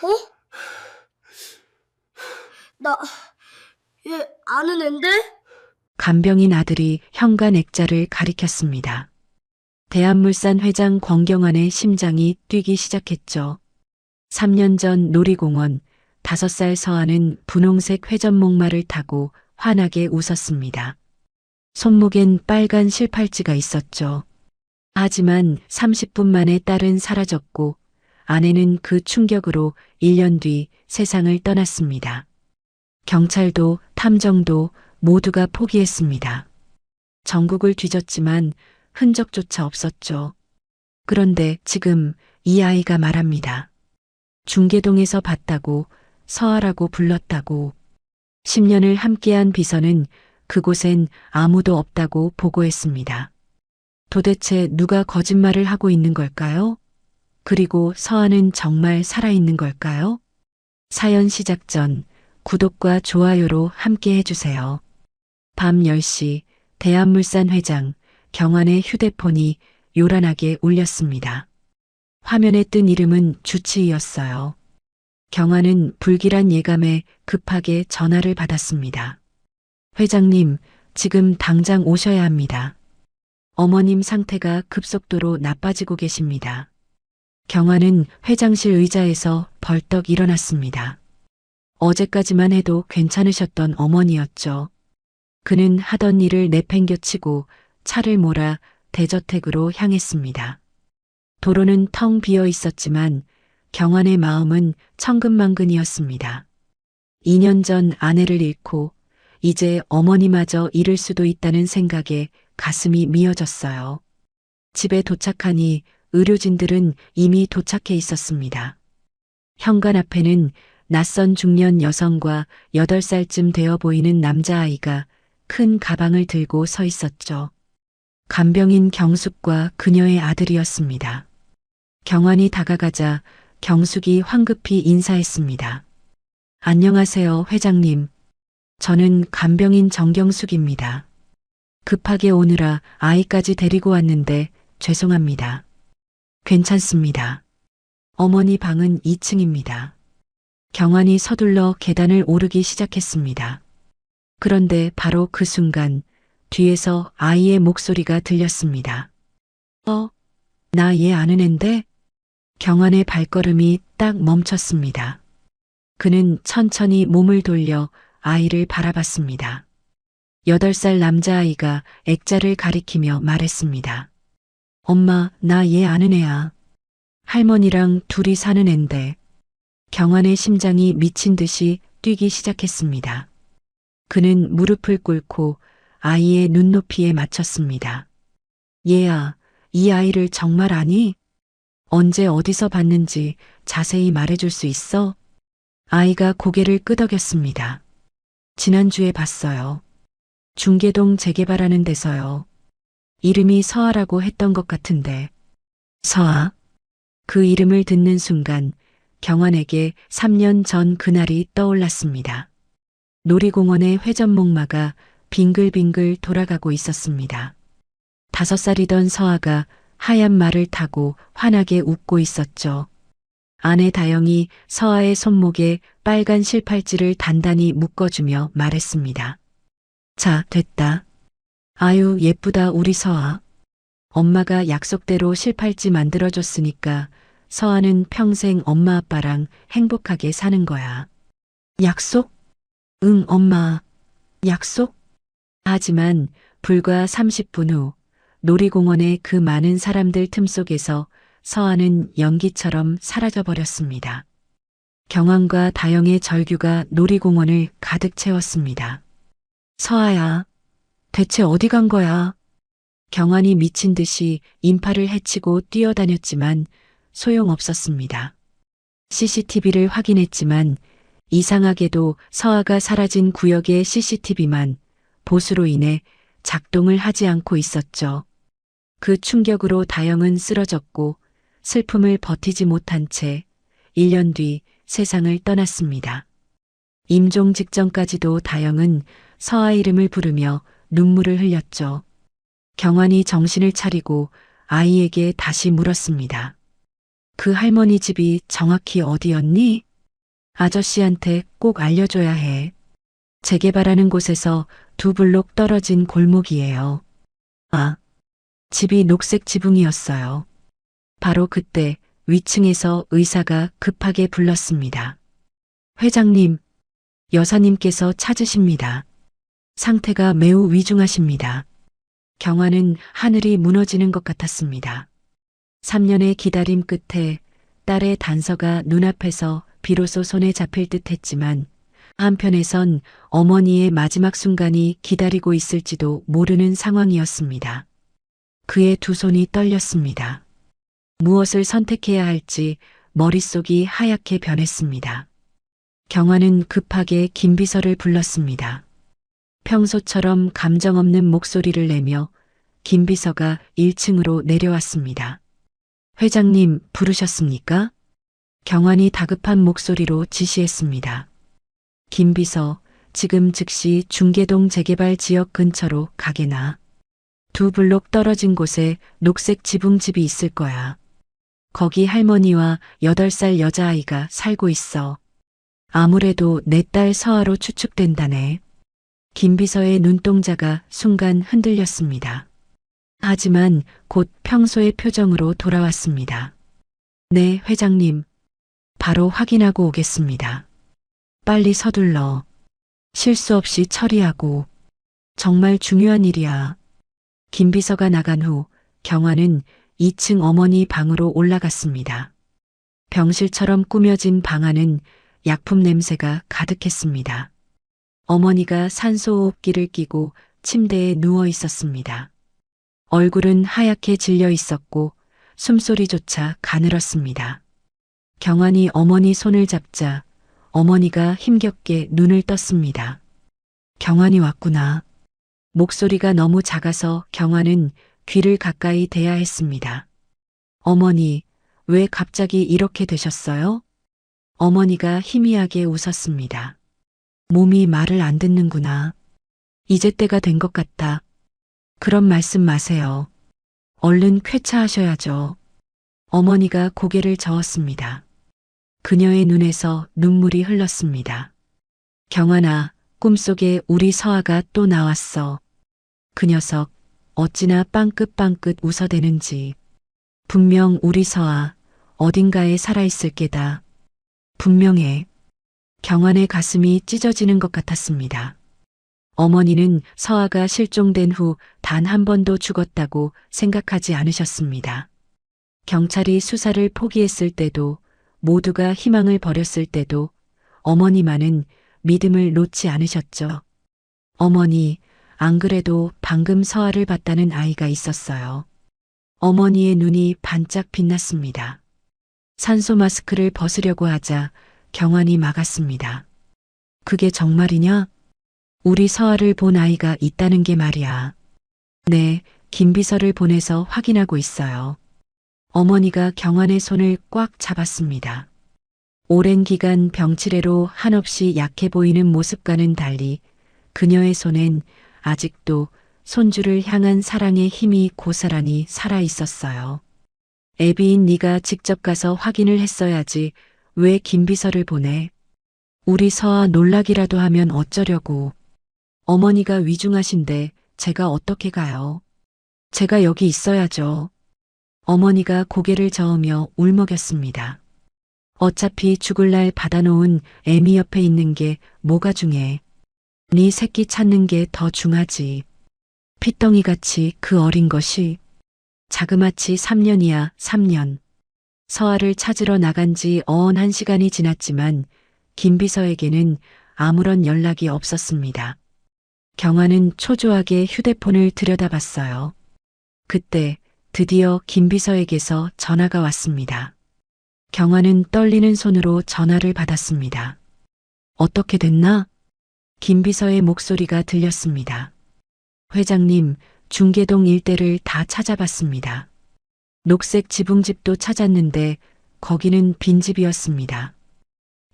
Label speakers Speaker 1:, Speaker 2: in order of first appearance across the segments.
Speaker 1: 어? 나, 얘 아는 앤데?
Speaker 2: 간병인 아들이 현관 액자를 가리켰습니다. 대한물산 회장 권경환의 심장이 뛰기 시작했죠. 3년 전 놀이공원 5살 서한은 분홍색 회전목마를 타고 환하게 웃었습니다. 손목엔 빨간 실팔찌가 있었죠. 하지만 30분 만에 딸은 사라졌고 아내는 그 충격으로 1년 뒤 세상을 떠났습니다. 경찰도 탐정도 모두가 포기했습니다. 전국을 뒤졌지만 흔적조차 없었죠. 그런데 지금 이 아이가 말합니다. 중계동에서 봤다고, 서아라고 불렀다고. 10년을 함께한 비서는 그곳엔 아무도 없다고 보고했습니다. 도대체 누가 거짓말을 하고 있는 걸까요? 그리고 서아는 정말 살아있는 걸까요? 사연 시작 전 구독과 좋아요로 함께 해주세요. 밤 10시 대한물산 회장 경환의 휴대폰이 요란하게 울렸습니다. 화면에 뜬 이름은 주치의였어요. 경환은 불길한 예감에 급하게 전화를 받았습니다. 회장님, 지금 당장 오셔야 합니다. 어머님 상태가 급속도로 나빠지고 계십니다. 경환은 회장실 의자에서 벌떡 일어났습니다. 어제까지만 해도 괜찮으셨던 어머니였죠. 그는 하던 일을 내팽겨치고 차를 몰아 대저택으로 향했습니다. 도로는 텅 비어 있었지만 경환의 마음은 천근만근이었습니다. 2년 전 아내를 잃고 이제 어머니마저 잃을 수도 있다는 생각에 가슴이 미어졌어요. 집에 도착하니 의료진들은 이미 도착해 있었습니다. 현관 앞에는 낯선 중년 여성과 8살쯤 되어 보이는 남자아이가 큰 가방을 들고 서 있었죠. 간병인 경숙과 그녀의 아들이었습니다. 경환이 다가가자 경숙이 황급히 인사했습니다. 안녕하세요, 회장님. 저는 간병인 정경숙입니다. 급하게 오느라 아이까지 데리고 왔는데 죄송합니다. 괜찮습니다. 어머니 방은 2층입니다. 경환이 서둘러 계단을 오르기 시작했습니다. 그런데 바로 그 순간 뒤에서 아이의 목소리가 들렸습니다. 나 얘 아는 앤데? 경환의 발걸음이 딱 멈췄습니다. 그는 천천히 몸을 돌려 아이를 바라봤습니다. 8살 남자아이가 액자를 가리키며 말했습니다. 엄마, 나 얘 아는 애야. 할머니랑 둘이 사는 앤데. 경환의 심장이 미친 듯이 뛰기 시작했습니다. 그는 무릎을 꿇고 아이의 눈높이에 맞췄습니다. 얘야, 이 아이를 정말 아니? 언제 어디서 봤는지 자세히 말해줄 수 있어? 아이가 고개를 끄덕였습니다. 지난주에 봤어요. 중계동 재개발하는 데서요. 이름이 서아라고 했던 것 같은데. 서아? 그 이름을 듣는 순간 경환에게 3년 전 그날이 떠올랐습니다. 놀이공원의 회전목마가 빙글빙글 돌아가고 있었습니다. 5살이던 서아가 하얀 말을 타고 환하게 웃고 있었죠. 아내 다영이 서아의 손목에 빨간 실팔찌를 단단히 묶어주며 말했습니다. 자, 됐다. 아유, 예쁘다, 우리 서아. 엄마가 약속대로 실팔찌 만들어줬으니까 서아는 평생 엄마 아빠랑 행복하게 사는 거야. 약속? 응, 엄마. 약속? 하지만 불과 30분 후 놀이공원의 그 많은 사람들 틈 속에서 서아는 연기처럼 사라져버렸습니다. 경환과 다영의 절규가 놀이공원을 가득 채웠습니다. 서아야, 대체 어디 간 거야? 경환이 미친 듯이 인파를 헤치고 뛰어다녔지만 소용없었습니다. CCTV를 확인했지만 이상하게도 서아가 사라진 구역의 CCTV만 보수로 인해 작동을 하지 않고 있었죠. 그 충격으로 다영은 쓰러졌고 슬픔을 버티지 못한 채 1년 뒤 세상을 떠났습니다. 임종 직전까지도 다영은 서아 이름을 부르며 눈물을 흘렸죠. 경환이 정신을 차리고 아이에게 다시 물었습니다. 그 할머니 집이 정확히 어디였니? 아저씨한테 꼭 알려줘야 해. 재개발하는 곳에서 2블록 떨어진 골목이에요. 아, 집이 녹색 지붕이었어요. 바로 그때 위층에서 의사가 급하게 불렀습니다. 회장님, 여사님께서 찾으십니다. 상태가 매우 위중하십니다. 경화는 하늘이 무너지는 것 같았습니다. 3년의 기다림 끝에 딸의 단서가 눈앞에서 비로소 손에 잡힐 듯 했지만 한편에선 어머니의 마지막 순간이 기다리고 있을지도 모르는 상황이었습니다. 그의 두 손이 떨렸습니다. 무엇을 선택해야 할지 머릿속이 하얗게 변했습니다. 경화는 급하게 김비서를 불렀습니다. 평소처럼 감정 없는 목소리를 내며 김비서가 1층으로 내려왔습니다. 회장님 부르셨습니까? 경환이 다급한 목소리로 지시했습니다. 김비서, 지금 즉시 중계동 재개발 지역 근처로 가게나. 2블록 떨어진 곳에 녹색 지붕집이 있을 거야. 거기 할머니와 8살 여자아이가 살고 있어. 아무래도 내 딸 서아로 추측된다네. 김비서의 눈동자가 순간 흔들렸습니다. 하지만 곧 평소의 표정으로 돌아왔습니다. 네, 회장님. 바로 확인하고 오겠습니다. 빨리 서둘러. 실수 없이 처리하고. 정말 중요한 일이야. 김비서가 나간 후 경화는 2층 어머니 방으로 올라갔습니다. 병실처럼 꾸며진 방 안은 약품 냄새가 가득했습니다. 어머니가 산소호흡기를 끼고 침대에 누워 있었습니다. 얼굴은 하얗게 질려 있었고 숨소리조차 가늘었습니다. 경환이 어머니 손을 잡자 어머니가 힘겹게 눈을 떴습니다. 경환이 왔구나. 목소리가 너무 작아서 경환은 귀를 가까이 대야 했습니다. 어머니, 왜 갑자기 이렇게 되셨어요? 어머니가 희미하게 웃었습니다. 몸이 말을 안 듣는구나. 이제 때가 된 것 같다. 그런 말씀 마세요. 얼른 쾌차하셔야죠. 어머니가 고개를 저었습니다. 그녀의 눈에서 눈물이 흘렀습니다. 경환아, 꿈속에 우리 서아가 또 나왔어. 그 녀석 어찌나 빵긋빵긋 웃어대는지. 분명 우리 서아 어딘가에 살아있을 게다. 분명해. 경환의 가슴이 찢어지는 것 같았습니다. 어머니는 서아가 실종된 후 단 한 번도 죽었다고 생각하지 않으셨습니다. 경찰이 수사를 포기했을 때도 모두가 희망을 버렸을 때도 어머니만은 믿음을 놓지 않으셨죠. 어머니, 안 그래도 방금 서아를 봤다는 아이가 있었어요. 어머니의 눈이 반짝 빛났습니다. 산소 마스크를 벗으려고 하자 경환이 막았습니다. 그게 정말이냐? 우리 서아를 본 아이가 있다는 게 말이야. 네, 김비서를 보내서 확인하고 있어요. 어머니가 경환의 손을 꽉 잡았습니다. 오랜 기간 병치레로 한없이 약해 보이는 모습과는 달리 그녀의 손엔 아직도 손주를 향한 사랑의 힘이 고스란히 살아 있었어요. 애비인 네가 직접 가서 확인을 했어야지 왜 김비서를 보내? 우리 서아 놀라기라도 하면 어쩌려고. 어머니가 위중하신데 제가 어떻게 가요? 제가 여기 있어야죠. 어머니가 고개를 저으며 울먹였습니다. 어차피 죽을 날 받아놓은 애미 옆에 있는 게 뭐가 중해. 네 새끼 찾는 게 더 중하지. 피덩이같이 그 어린 것이. 자그마치 3년이야, 3년. 서아를 찾으러 나간 지 어언 1시간이 지났지만 김비서에게는 아무런 연락이 없었습니다. 경환은 초조하게 휴대폰을 들여다봤어요. 그때 드디어 김비서에게서 전화가 왔습니다. 경환은 떨리는 손으로 전화를 받았습니다. 어떻게 됐나? 김비서의 목소리가 들렸습니다. 회장님, 중계동 일대를 다 찾아봤습니다. 녹색 지붕집도 찾았는데 거기는 빈집이었습니다.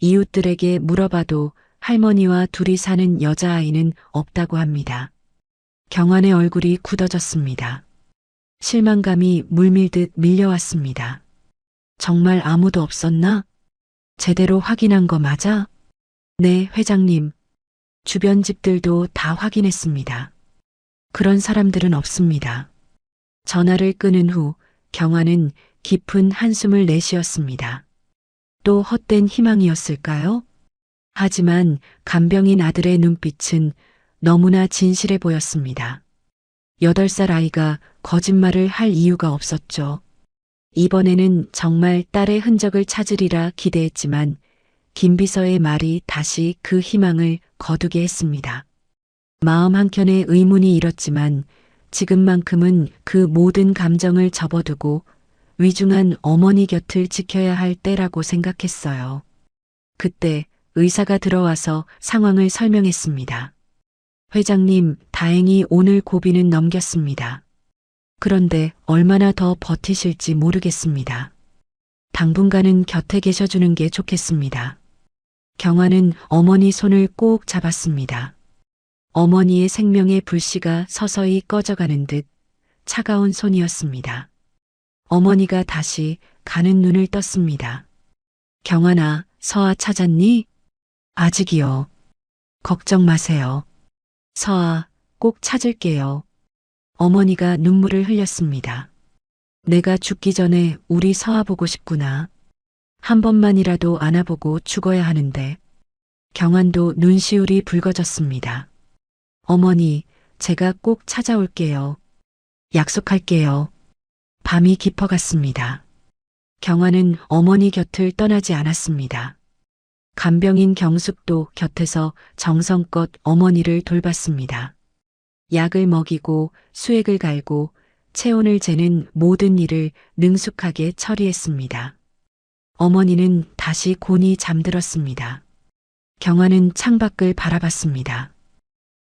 Speaker 2: 이웃들에게 물어봐도 할머니와 둘이 사는 여자아이는 없다고 합니다. 경환의 얼굴이 굳어졌습니다. 실망감이 물밀듯 밀려왔습니다. 정말 아무도 없었나? 제대로 확인한 거 맞아? 네, 회장님. 주변 집들도 다 확인했습니다. 그런 사람들은 없습니다. 전화를 끊은 후 경화는 깊은 한숨을 내쉬었습니다. 또 헛된 희망이었을까요? 하지만 간병인 아들의 눈빛은 너무나 진실해 보였습니다. 8살 아이가 거짓말을 할 이유가 없었죠. 이번에는 정말 딸의 흔적을 찾으리라 기대했지만 김 비서의 말이 다시 그 희망을 거두게 했습니다. 마음 한켠에 의문이 일었지만 지금만큼은 그 모든 감정을 접어두고 위중한 어머니 곁을 지켜야 할 때라고 생각했어요. 그때 의사가 들어와서 상황을 설명했습니다. 회장님, 다행히 오늘 고비는 넘겼습니다. 그런데 얼마나 더 버티실지 모르겠습니다. 당분간은 곁에 계셔주는 게 좋겠습니다. 경화는 어머니 손을 꼭 잡았습니다. 어머니의 생명의 불씨가 서서히 꺼져가는 듯 차가운 손이었습니다. 어머니가 다시 가는 눈을 떴습니다. 경화나 서아 찾았니? 아직이요. 걱정 마세요. 서아, 꼭 찾을게요. 어머니가 눈물을 흘렸습니다. 내가 죽기 전에 우리 서아 보고 싶구나. 한 번만이라도 안아보고 죽어야 하는데. 경환도 눈시울이 붉어졌습니다. 어머니, 제가 꼭 찾아올게요. 약속할게요. 밤이 깊어갔습니다. 경환은 어머니 곁을 떠나지 않았습니다. 간병인 경숙도 곁에서 정성껏 어머니를 돌봤습니다. 약을 먹이고 수액을 갈고 체온을 재는 모든 일을 능숙하게 처리했습니다. 어머니는 다시 곤히 잠들었습니다. 경화는 창밖을 바라봤습니다.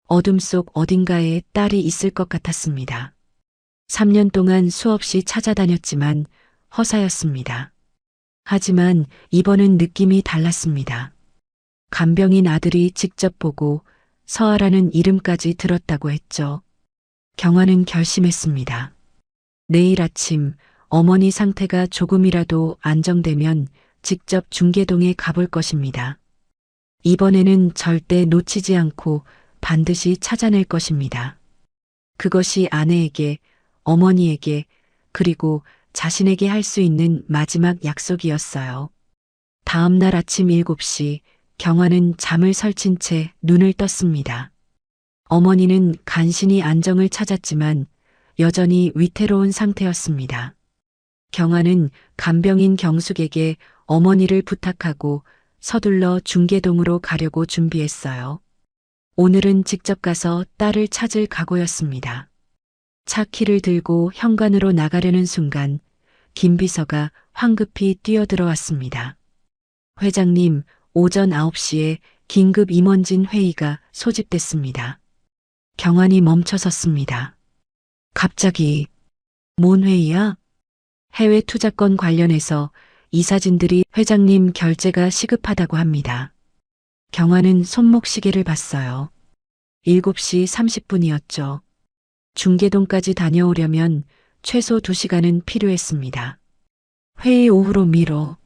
Speaker 2: 어둠 속 어딘가에 딸이 있을 것 같았습니다. 3년 동안 수없이 찾아다녔지만 허사였습니다. 하지만 이번은 느낌이 달랐습니다. 간병인 아들이 직접 보고 서아라는 이름까지 들었다고 했죠. 경화는 결심했습니다. 내일 아침 어머니 상태가 조금이라도 안정되면 직접 중계동에 가볼 것입니다. 이번에는 절대 놓치지 않고 반드시 찾아낼 것입니다. 그것이 아내에게, 어머니에게, 그리고 자신에게 할 수 있는 마지막 약속이었어요. 다음 날 아침 7시 경화는 잠을 설친 채 눈을 떴습니다. 어머니는 간신히 안정을 찾았지만 여전히 위태로운 상태였습니다. 경화는 간병인 경숙에게 어머니를 부탁하고 서둘러 중계동으로 가려고 준비했어요. 오늘은 직접 가서 딸을 찾을 각오였습니다. 차 키를 들고 현관으로 나가려는 순간 김 비서가 황급히 뛰어들어왔습니다. 회장님, 오전 9시에 긴급 임원진 회의가 소집됐습니다. 경환이 멈춰섰습니다. 갑자기, 뭔 회의야? 해외 투자권 관련해서 이사진들이 회장님 결제가 시급하다고 합니다. 경환은 손목시계를 봤어요. 7시 30분이었죠. 중계동까지 다녀오려면 최소 2시간은 필요했습니다. 회의 오후로 미뤄.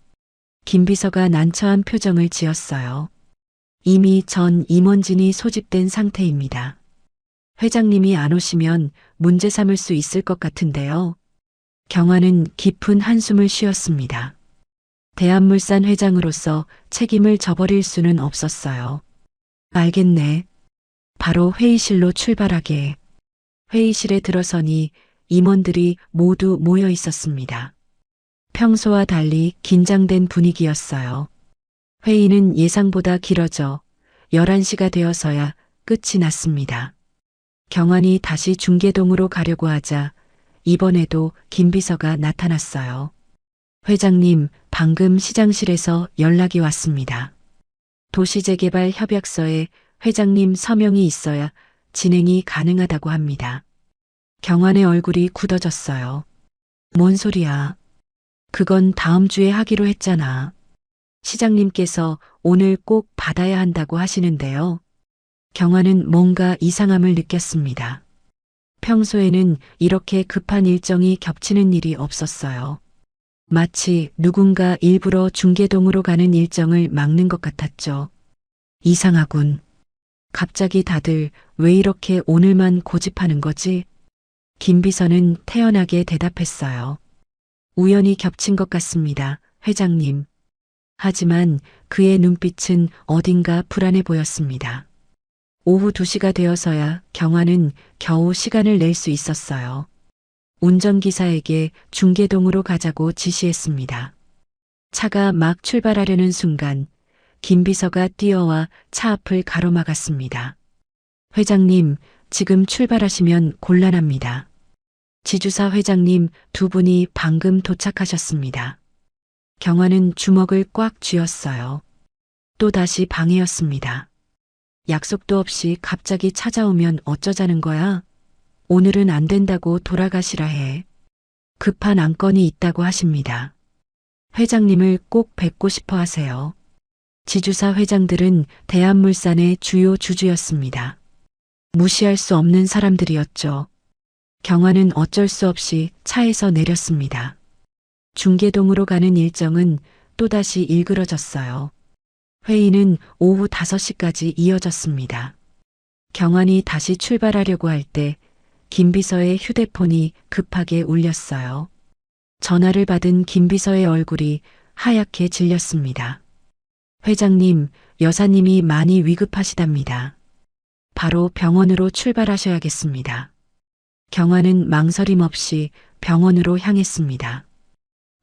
Speaker 2: 김 비서가 난처한 표정을 지었어요. 이미 전 임원진이 소집된 상태입니다. 회장님이 안 오시면 문제 삼을 수 있을 것 같은데요. 경화는 깊은 한숨을 쉬었습니다. 대한물산 회장으로서 책임을 져버릴 수는 없었어요. 알겠네. 바로 회의실로 출발하게. 회의실에 들어서니 임원들이 모두 모여 있었습니다. 평소와 달리 긴장된 분위기였어요. 회의는 예상보다 길어져 11시가 되어서야 끝이 났습니다. 경환이 다시 중계동으로 가려고 하자 이번에도 김 비서가 나타났어요. 회장님, 방금 시장실에서 연락이 왔습니다. 도시재개발 협약서에 회장님 서명이 있어야 진행이 가능하다고 합니다. 경환의 얼굴이 굳어졌어요. 뭔 소리야? 그건 다음 주에 하기로 했잖아. 시장님께서 오늘 꼭 받아야 한다고 하시는데요. 경환은 뭔가 이상함을 느꼈습니다. 평소에는 이렇게 급한 일정이 겹치는 일이 없었어요. 마치 누군가 일부러 중계동으로 가는 일정을 막는 것 같았죠. 이상하군. 갑자기 다들 왜 이렇게 오늘만 고집하는 거지? 김 비서는 태연하게 대답했어요. 우연히 겹친 것 같습니다, 회장님. 하지만 그의 눈빛은 어딘가 불안해 보였습니다. 오후 2시가 되어서야 경화는 겨우 시간을 낼 수 있었어요. 운전기사에게 중계동으로 가자고 지시했습니다. 차가 막 출발하려는 순간 김 비서가 뛰어와 차 앞을 가로막았습니다. 회장님, 지금 출발하시면 곤란합니다. 지주사 회장님 2분이 방금 도착하셨습니다. 경화는 주먹을 꽉 쥐었어요. 또다시 방해였습니다. 약속도 없이 갑자기 찾아오면 어쩌자는 거야? 오늘은 안 된다고 돌아가시라 해. 급한 안건이 있다고 하십니다. 회장님을 꼭 뵙고 싶어 하세요. 지주사 회장들은 대한물산의 주요 주주였습니다. 무시할 수 없는 사람들이었죠. 경화는 어쩔 수 없이 차에서 내렸습니다. 중계동으로 가는 일정은 또다시 일그러졌어요. 회의는 오후 5시까지 이어졌습니다. 경환이 다시 출발하려고 할 때 김 비서의 휴대폰이 급하게 울렸어요. 전화를 받은 김 비서의 얼굴이 하얗게 질렸습니다. 회장님, 여사님이 많이 위급하시답니다. 바로 병원으로 출발하셔야겠습니다. 경환은 망설임 없이 병원으로 향했습니다.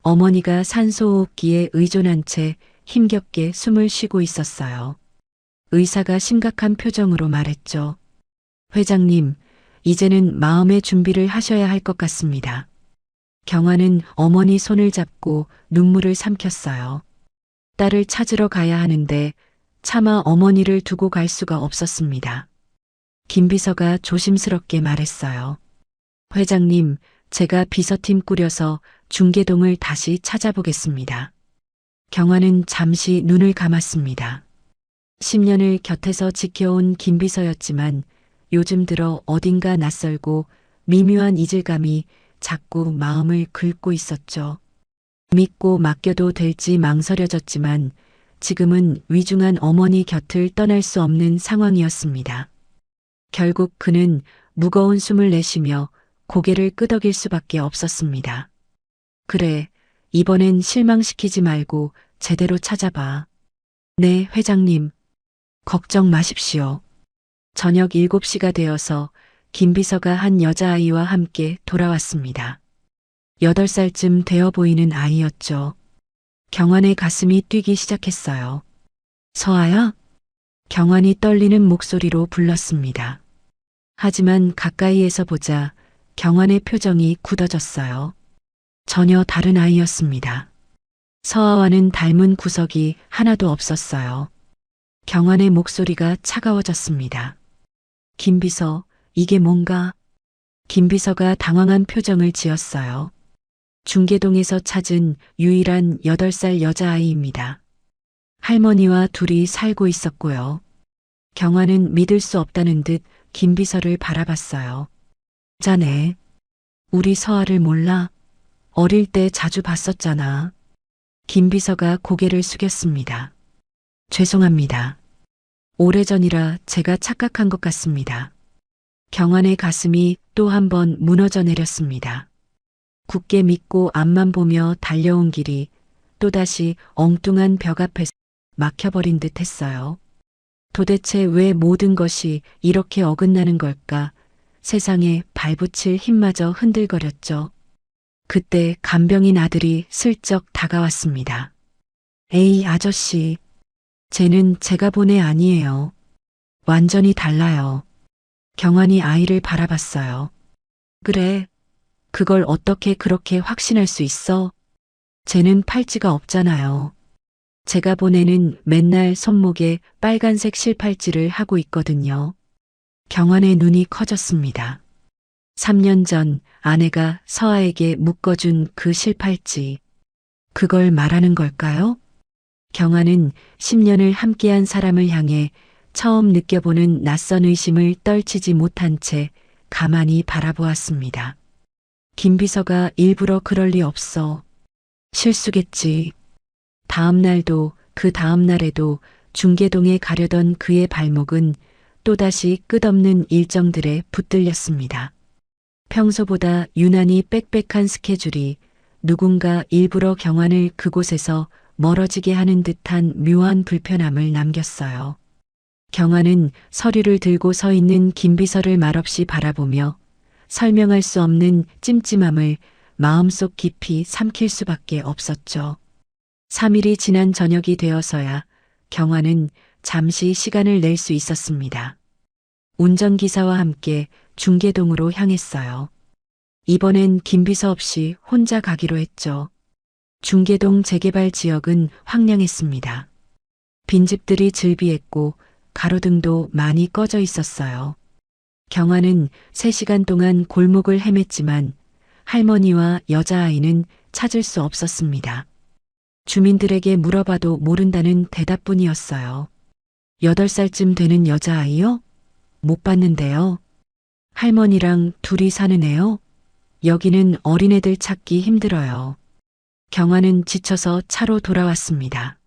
Speaker 2: 어머니가 산소호흡기에 의존한 채 힘겹게 숨을 쉬고 있었어요. 의사가 심각한 표정으로 말했죠. 회장님, 이제는 마음의 준비를 하셔야 할 것 같습니다. 경화는 어머니 손을 잡고 눈물을 삼켰어요. 딸을 찾으러 가야 하는데 차마 어머니를 두고 갈 수가 없었습니다. 김 비서가 조심스럽게 말했어요. 회장님, 제가 비서팀 꾸려서 중계동을 다시 찾아보겠습니다. 경화는 잠시 눈을 감았습니다. 10년을 곁에서 지켜온 김 비서였지만 요즘 들어 어딘가 낯설고 미묘한 이질감이 자꾸 마음을 긁고 있었죠. 믿고 맡겨도 될지 망설여졌지만 지금은 위중한 어머니 곁을 떠날 수 없는 상황이었습니다. 결국 그는 무거운 숨을 내쉬며 고개를 끄덕일 수밖에 없었습니다. 그래, 이번엔 실망시키지 말고 제대로 찾아봐. 네, 회장님. 걱정 마십시오. 저녁 7시가 되어서 김 비서가 한 여자아이와 함께 돌아왔습니다. 8살쯤 되어 보이는 아이였죠. 경환의 가슴이 뛰기 시작했어요. 서아야? 경환이 떨리는 목소리로 불렀습니다. 하지만 가까이에서 보자 경환의 표정이 굳어졌어요. 전혀 다른 아이였습니다. 서아와는 닮은 구석이 하나도 없었어요. 경환의 목소리가 차가워졌습니다. 김 비서, 이게 뭔가? 김 비서가 당황한 표정을 지었어요. 중계동에서 찾은 유일한 8살 여자아이입니다. 할머니와 둘이 살고 있었고요. 경환은 믿을 수 없다는 듯 김 비서를 바라봤어요. 자네, 우리 서아를 몰라? 어릴 때 자주 봤었잖아. 김 비서가 고개를 숙였습니다. 죄송합니다. 오래전이라 제가 착각한 것 같습니다. 경환의 가슴이 또 한 번 무너져 내렸습니다. 굳게 믿고 앞만 보며 달려온 길이 또다시 엉뚱한 벽 앞에서 막혀버린 듯 했어요. 도대체 왜 모든 것이 이렇게 어긋나는 걸까? 세상에 발붙일 힘마저 흔들거렸죠. 그때 간병인 아들이 슬쩍 다가왔습니다. 에이, 아저씨. 쟤는 제가 본 애 아니에요. 완전히 달라요. 경환이 아이를 바라봤어요. 그래. 그걸 어떻게 그렇게 확신할 수 있어? 쟤는 팔찌가 없잖아요. 제가 본 애는 맨날 손목에 빨간색 실팔찌를 하고 있거든요. 경환의 눈이 커졌습니다. 3년 전 아내가 서아에게 묶어준 그 실팔찌. 그걸 말하는 걸까요? 경환은 10년을 함께한 사람을 향해 처음 느껴보는 낯선 의심을 떨치지 못한 채 가만히 바라보았습니다. 김 비서가 일부러 그럴 리 없어. 실수겠지. 다음 날도 그 다음 날에도 중계동에 가려던 그의 발목은 또다시 끝없는 일정들에 붙들렸습니다. 평소보다 유난히 빽빽한 스케줄이 누군가 일부러 경환을 그곳에서 멀어지게 하는 듯한 묘한 불편함을 남겼어요. 경환은 서류를 들고 서 있는 김비서를 말없이 바라보며 설명할 수 없는 찜찜함을 마음속 깊이 삼킬 수밖에 없었죠. 3일이 지난 저녁이 되어서야 경환은 잠시 시간을 낼 수 있었습니다. 운전기사와 함께 중계동으로 향했어요. 이번엔 김비서 없이 혼자 가기로 했죠. 중계동 재개발 지역은 황량했습니다. 빈집들이 즐비했고 가로등도 많이 꺼져 있었어요. 경환은 3시간 동안 골목을 헤맸지만 할머니와 여자아이는 찾을 수 없었습니다. 주민들에게 물어봐도 모른다는 대답뿐이었어요. 8살쯤 되는 여자아이요? 못 봤는데요. 할머니랑 둘이 사는 애요? 여기는 어린애들 찾기 힘들어요. 경환은 지쳐서 차로 돌아왔습니다.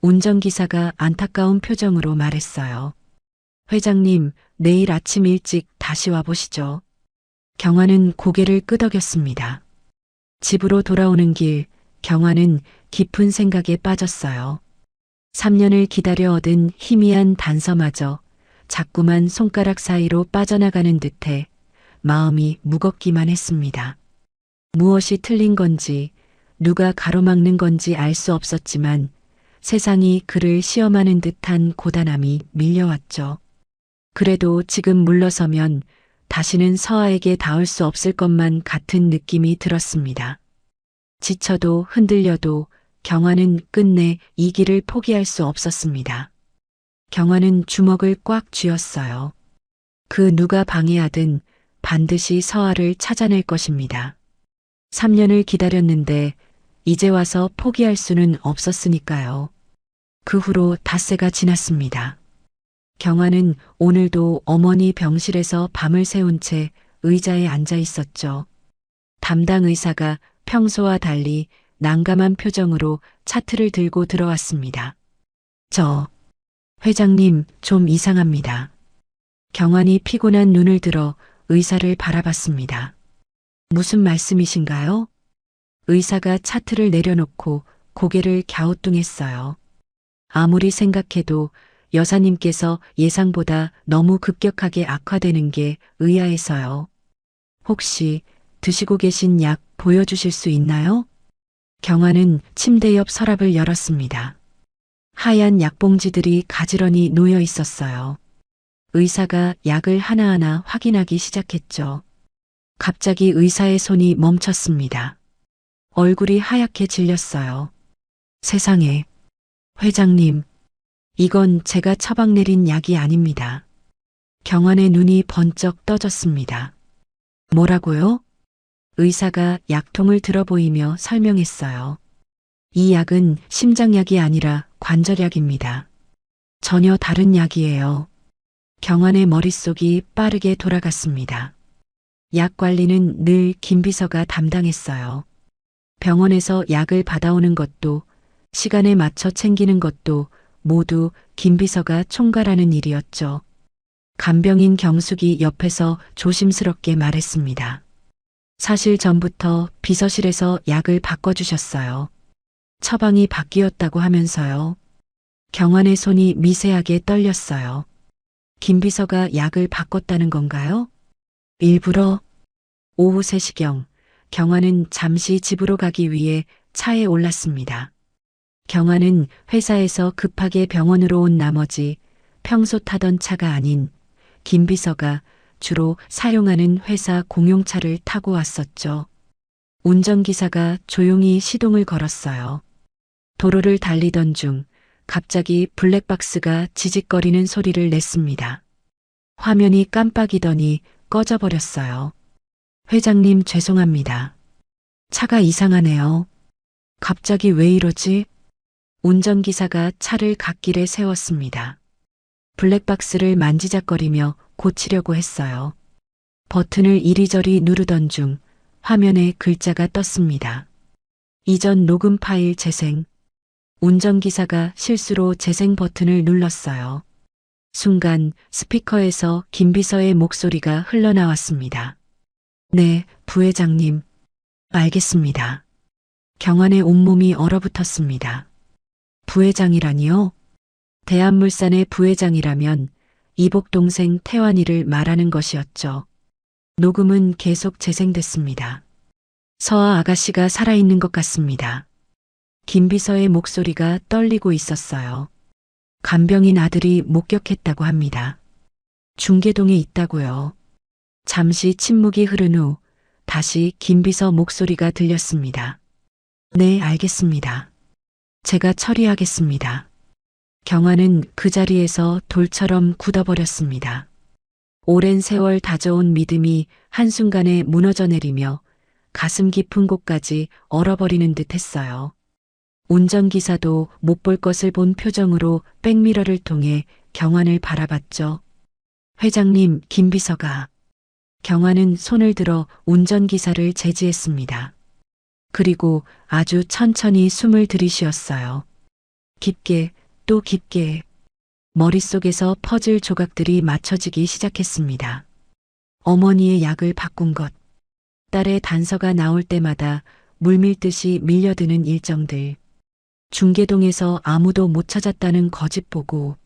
Speaker 2: 운전기사가 안타까운 표정으로 말했어요. 회장님, 내일 아침 일찍 다시 와보시죠. 경환은 고개를 끄덕였습니다. 집으로 돌아오는 길, 경환은 깊은 생각에 빠졌어요. 3년을 기다려 얻은 희미한 단서마저 자꾸만 손가락 사이로 빠져나가는 듯해 마음이 무겁기만 했습니다. 무엇이 틀린 건지, 누가 가로막는 건지 알 수 없었지만 세상이 그를 시험하는 듯한 고단함이 밀려왔죠. 그래도 지금 물러서면 다시는 서아에게 닿을 수 없을 것만 같은 느낌이 들었습니다. 지쳐도 흔들려도 경환은 끝내 이 길을 포기할 수 없었습니다. 경환은 주먹을 꽉 쥐었어요. 그 누가 방해하든 반드시 서아를 찾아낼 것입니다. 3년을 기다렸는데 이제 와서 포기할 수는 없었으니까요. 그 후로 닷새가 지났습니다. 경환은 오늘도 어머니 병실에서 밤을 새운 채 의자에 앉아 있었죠. 담당 의사가 평소와 달리 난감한 표정으로 차트를 들고 들어왔습니다. 회장님, 좀 이상합니다. 경환이 피곤한 눈을 들어 의사를 바라봤습니다. 무슨 말씀이신가요? 의사가 차트를 내려놓고 고개를 갸우뚱했어요. 아무리 생각해도 여사님께서 예상보다 너무 급격하게 악화되는 게 의아해서요. 혹시 드시고 계신 약 보여주실 수 있나요? 경환은 침대 옆 서랍을 열었습니다. 하얀 약봉지들이 가지런히 놓여 있었어요. 의사가 약을 하나하나 확인하기 시작했죠. 갑자기 의사의 손이 멈췄습니다. 얼굴이 하얗게 질렸어요. 세상에, 회장님, 이건 제가 처방 내린 약이 아닙니다. 경환의 눈이 번쩍 떠졌습니다. 뭐라고요? 의사가 약통을 들어 보이며 설명했어요. 이 약은 심장약이 아니라 관절약입니다. 전혀 다른 약이에요. 경환의 머릿속이 빠르게 돌아갔습니다. 약 관리는 늘 김비서가 담당했어요. 병원에서 약을 받아오는 것도 시간에 맞춰 챙기는 것도 모두 김비서가 총괄하는 일이었죠. 간병인 경숙이 옆에서 조심스럽게 말했습니다. 사실 전부터 비서실에서 약을 바꿔주셨어요. 처방이 바뀌었다고 하면서요. 경환의 손이 미세하게 떨렸어요. 김비서가 약을 바꿨다는 건가요? 일부러? 오후 3시경 경환은 잠시 집으로 가기 위해 차에 올랐습니다. 경환은 회사에서 급하게 병원으로 온 나머지 평소 타던 차가 아닌 김비서가 주로 사용하는 회사 공용차를 타고 왔었죠. 운전기사가 조용히 시동을 걸었어요. 도로를 달리던 중 갑자기 블랙박스가 지직거리는 소리를 냈습니다. 화면이 깜빡이더니 꺼져버렸어요. 회장님, 죄송합니다. 차가 이상하네요. 갑자기 왜 이러지? 운전기사가 차를 갓길에 세웠습니다. 블랙박스를 만지작거리며 고치려고 했어요. 버튼을 이리저리 누르던 중 화면에 글자가 떴습니다. 이전 녹음 파일 재생. 운전기사가 실수로 재생 버튼을 눌렀어요. 순간 스피커에서 김비서의 목소리가 흘러나왔습니다. 네, 부회장님. 알겠습니다. 경환의 온몸이 얼어붙었습니다. 부회장이라니요? 대한물산의 부회장이라면 이복 동생 태환이를 말하는 것이었죠. 녹음은 계속 재생됐습니다. 서아 아가씨가 살아있는 것 같습니다. 김비서의 목소리가 떨리고 있었어요. 간병인 아들이 목격했다고 합니다. 중계동에 있다고요. 잠시 침묵이 흐른 후 다시 김비서 목소리가 들렸습니다. 네, 알겠습니다. 제가 처리하겠습니다. 경환은 그 자리에서 돌처럼 굳어버렸습니다. 오랜 세월 다져온 믿음이 한순간에 무너져 내리며 가슴 깊은 곳까지 얼어버리는 듯 했어요. 운전기사도 못 볼 것을 본 표정으로 백미러를 통해 경환을 바라봤죠. 회장님, 김비서가. 경환은 손을 들어 운전기사를 제지했습니다. 그리고 아주 천천히 숨을 들이쉬었어요. 깊게, 또 깊게. 머릿속에서 퍼즐 조각들이 맞춰지기 시작했습니다. 어머니의 약을 바꾼 것. 딸의 단서가 나올 때마다 물밀듯이 밀려드는 일정들. 중계동에서 아무도 못 찾았다는 거짓 보고.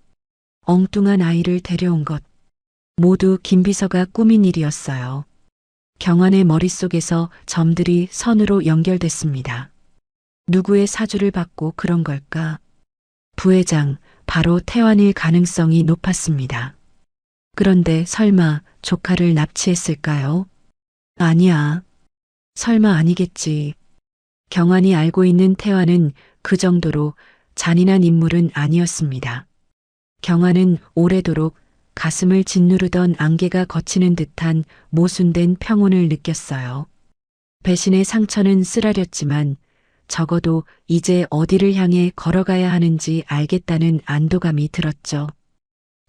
Speaker 2: 엉뚱한 아이를 데려온 것. 모두 김비서가 꾸민 일이었어요. 경환의 머릿속에서 점들이 선으로 연결됐습니다. 누구의 사주를 받고 그런 걸까? 부회장, 바로 태환일 가능성이 높았습니다. 그런데 설마 조카를 납치했을까요? 아니야. 설마 아니겠지. 경환이 알고 있는 태환은 그 정도로 잔인한 인물은 아니었습니다. 경환은 오래도록 가슴을 짓누르던 안개가 걷히는 듯한 모순된 평온을 느꼈어요. 배신의 상처는 쓰라렸지만 적어도 이제 어디를 향해 걸어가야 하는지 알겠다는 안도감이 들었죠.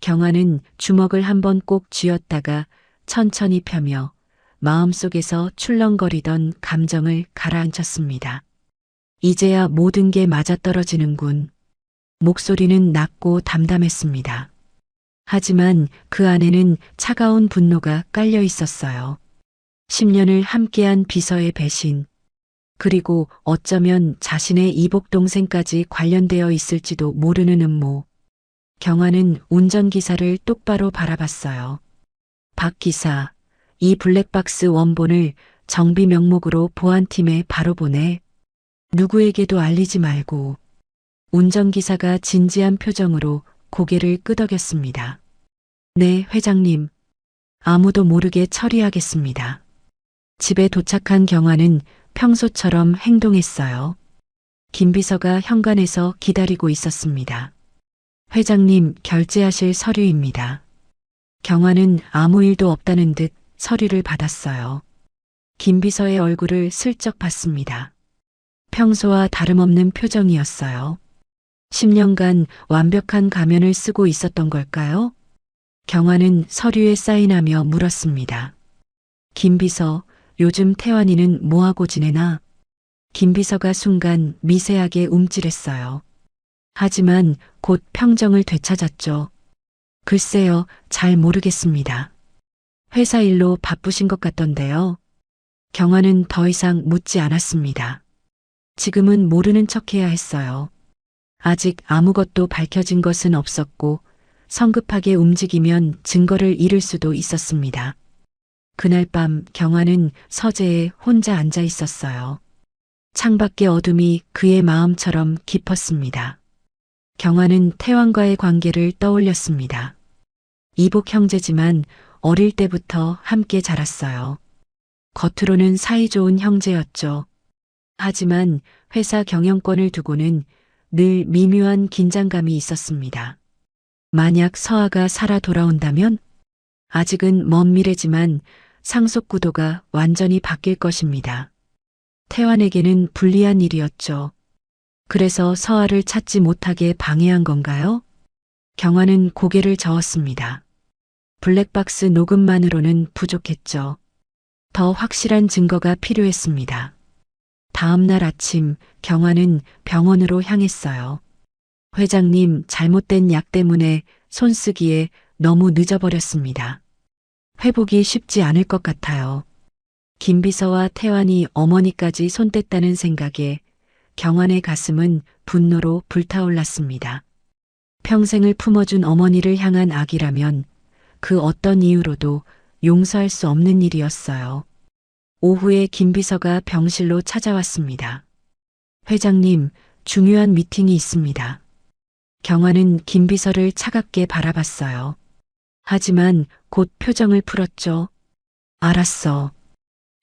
Speaker 2: 경환은 주먹을 한번 꼭 쥐었다가 천천히 펴며 마음속에서 출렁거리던 감정을 가라앉혔습니다. 이제야 모든 게 맞아떨어지는군. 목소리는 낮고 담담했습니다. 하지만 그 안에는 차가운 분노가 깔려 있었어요. 10년을 함께한 비서의 배신, 그리고 어쩌면 자신의 이복 동생까지 관련되어 있을지도 모르는 음모. 경환은 운전기사를 똑바로 바라봤어요. 박 기사, 이 블랙박스 원본을 정비 명목으로 보안팀에 바로 보내. 누구에게도 알리지 말고. 운전기사가 진지한 표정으로 고개를 끄덕였습니다. 네, 회장님. 아무도 모르게 처리하겠습니다. 집에 도착한 경환은 평소처럼 행동했어요. 김비서가 현관에서 기다리고 있었습니다. 회장님, 결제하실 서류입니다. 경환은 아무 일도 없다는 듯 서류를 받았어요. 김비서의 얼굴을 슬쩍 봤습니다. 평소와 다름없는 표정이었어요. 10년간 완벽한 가면을 쓰고 있었던 걸까요? 경환은 서류에 사인하며 물었습니다. 김비서, 요즘 태환이는 뭐하고 지내나? 김비서가 순간 미세하게 움찔했어요. 하지만 곧 평정을 되찾았죠. 글쎄요, 잘 모르겠습니다. 회사 일로 바쁘신 것 같던데요. 경환은 더 이상 묻지 않았습니다. 지금은 모르는 척해야 했어요. 아직 아무것도 밝혀진 것은 없었고 성급하게 움직이면 증거를 잃을 수도 있었습니다. 그날 밤 경환은 서재에 혼자 앉아 있었어요. 창밖의 어둠이 그의 마음처럼 깊었습니다. 경환은 태환과의 관계를 떠올렸습니다. 이복 형제지만 어릴 때부터 함께 자랐어요. 겉으로는 사이좋은 형제였죠. 하지만 회사 경영권을 두고는 늘 미묘한 긴장감이 있었습니다. 만약 서아가 살아 돌아온다면? 아직은 먼 미래지만 상속 구도가 완전히 바뀔 것입니다. 태환에게는 불리한 일이었죠. 그래서 서아를 찾지 못하게 방해한 건가요? 경환은 고개를 저었습니다. 블랙박스 녹음만으로는 부족했죠. 더 확실한 증거가 필요했습니다. 다음 날 아침 경화는 병원으로 향했어요. 회장님, 잘못된 약 때문에 손 쓰기에 너무 늦어버렸습니다. 회복이 쉽지 않을 것 같아요. 김비서와 태환이 어머니까지 손댔다는 생각에 경환의 가슴은 분노로 불타올랐습니다. 평생을 품어준 어머니를 향한 악이라면 그 어떤 이유로도 용서할 수 없는 일이었어요. 오후에 김비서가 병실로 찾아왔습니다. 회장님, 중요한 미팅이 있습니다. 경환은 김비서를 차갑게 바라봤어요. 하지만 곧 표정을 풀었죠. 알았어.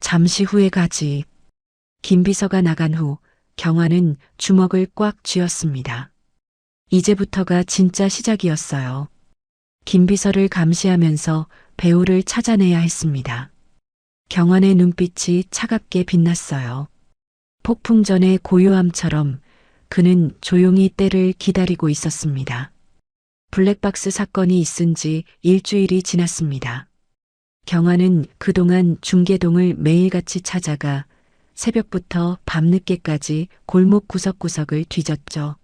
Speaker 2: 잠시 후에 가지. 김비서가 나간 후 경환은 주먹을 꽉 쥐었습니다. 이제부터가 진짜 시작이었어요. 김비서를 감시하면서 배우를 찾아내야 했습니다. 경환의 눈빛이 차갑게 빛났어요. 폭풍 전의 고요함처럼 그는 조용히 때를 기다리고 있었습니다. 블랙박스 사건이 있은 지 일주일이 지났습니다. 경환은 그동안 중계동을 매일같이 찾아가 새벽부터 밤늦게까지 골목 구석구석을 뒤졌죠.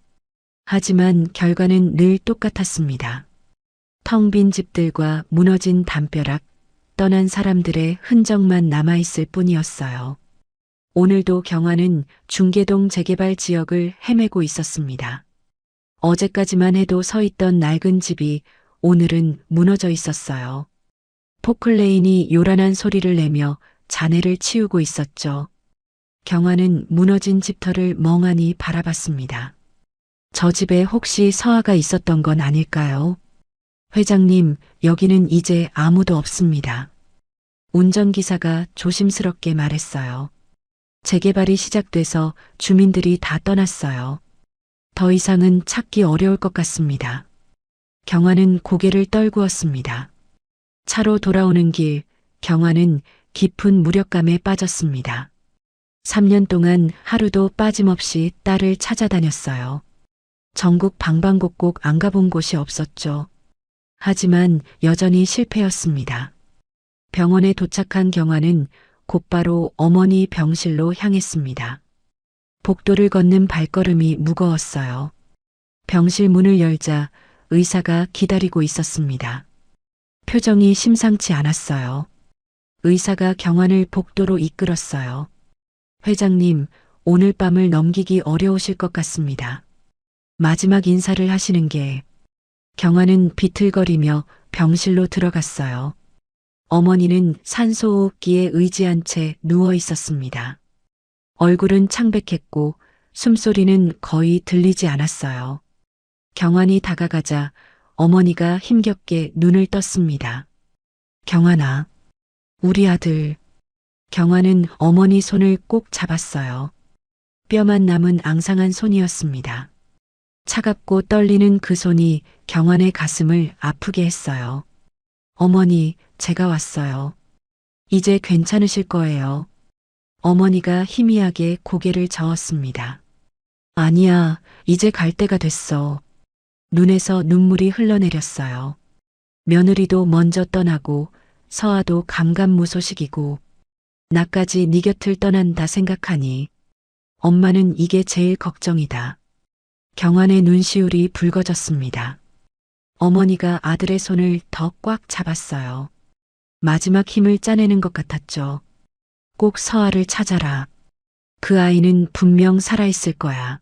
Speaker 2: 하지만 결과는 늘 똑같았습니다. 텅 빈 집들과 무너진 담벼락, 떠난 사람들의 흔적만 남아있을 뿐이었어요. 오늘도 경환은 중계동 재개발 지역을 헤매고 있었습니다. 어제까지만 해도 서 있던 낡은 집이 오늘은 무너져 있었어요. 포클레인이 요란한 소리를 내며 잔해를 치우고 있었죠. 경환은 무너진 집터를 멍하니 바라봤습니다. 저 집에 혹시 서아가 있었던 건 아닐까요? 회장님, 여기는 이제 아무도 없습니다. 운전기사가 조심스럽게 말했어요. 재개발이 시작돼서 주민들이 다 떠났어요. 더 이상은 찾기 어려울 것 같습니다. 경환은 고개를 떨구었습니다. 차로 돌아오는 길, 경환은 깊은 무력감에 빠졌습니다. 3년 동안 하루도 빠짐없이 딸을 찾아다녔어요. 전국 방방곡곡 안 가본 곳이 없었죠. 하지만 여전히 실패였습니다. 병원에 도착한 경환은 곧바로 어머니 병실로 향했습니다. 복도를 걷는 발걸음이 무거웠어요. 병실 문을 열자 의사가 기다리고 있었습니다. 표정이 심상치 않았어요. 의사가 경환을 복도로 이끌었어요. 회장님, 오늘 밤을 넘기기 어려우실 것 같습니다. 마지막 인사를 하시는 게. 경환은 비틀거리며 병실로 들어갔어요. 어머니는 산소호흡기에 의지한 채 누워 있었습니다. 얼굴은 창백했고 숨소리는 거의 들리지 않았어요. 경환이 다가가자 어머니가 힘겹게 눈을 떴습니다. 경환아, 우리 아들. 경환은 어머니 손을 꼭 잡았어요. 뼈만 남은 앙상한 손이었습니다. 차갑고 떨리는 그 손이 경환의 가슴을 아프게 했어요. 어머니, 제가 왔어요. 이제 괜찮으실 거예요. 어머니가 희미하게 고개를 저었습니다. 아니야, 이제 갈 때가 됐어. 눈에서 눈물이 흘러내렸어요. 며느리도 먼저 떠나고 서아도 감감무소식이고 나까지 네 곁을 떠난다 생각하니 엄마는 이게 제일 걱정이다. 경환의 눈시울이 붉어졌습니다. 어머니가 아들의 손을 더 꽉 잡았어요. 마지막 힘을 짜내는 것 같았죠. 꼭 서아를 찾아라. 그 아이는 분명 살아있을 거야.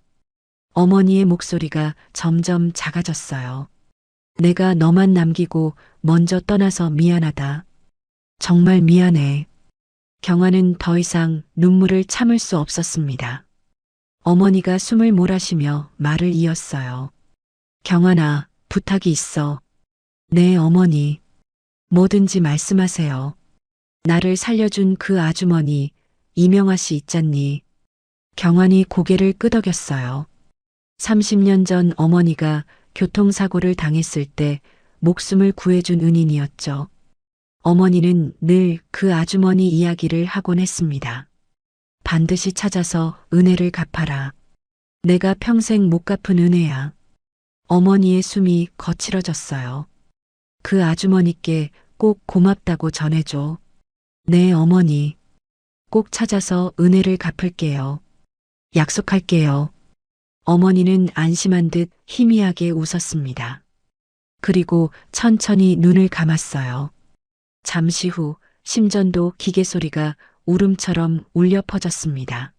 Speaker 2: 어머니의 목소리가 점점 작아졌어요. 내가 너만 남기고 먼저 떠나서 미안하다. 정말 미안해. 경환은 더 이상 눈물을 참을 수 없었습니다. 어머니가 숨을 몰아쉬며 말을 이었어요. 경환아, 부탁이 있어. 네, 어머니. 뭐든지 말씀하세요. 나를 살려준 그 아주머니, 이명아 씨 있잖니. 경환이 고개를 끄덕였어요. 30년 전 어머니가 교통사고를 당했을 때 목숨을 구해준 은인이었죠. 어머니는 늘 그 아주머니 이야기를 하곤 했습니다. 반드시 찾아서 은혜를 갚아라. 내가 평생 못 갚은 은혜야. 어머니의 숨이 거칠어졌어요. 그 아주머니께 꼭 고맙다고 전해줘. 네, 어머니. 꼭 찾아서 은혜를 갚을게요. 약속할게요. 어머니는 안심한 듯 희미하게 웃었습니다. 그리고 천천히 눈을 감았어요. 잠시 후 심전도 기계 소리가 울음처럼 울려 퍼졌습니다.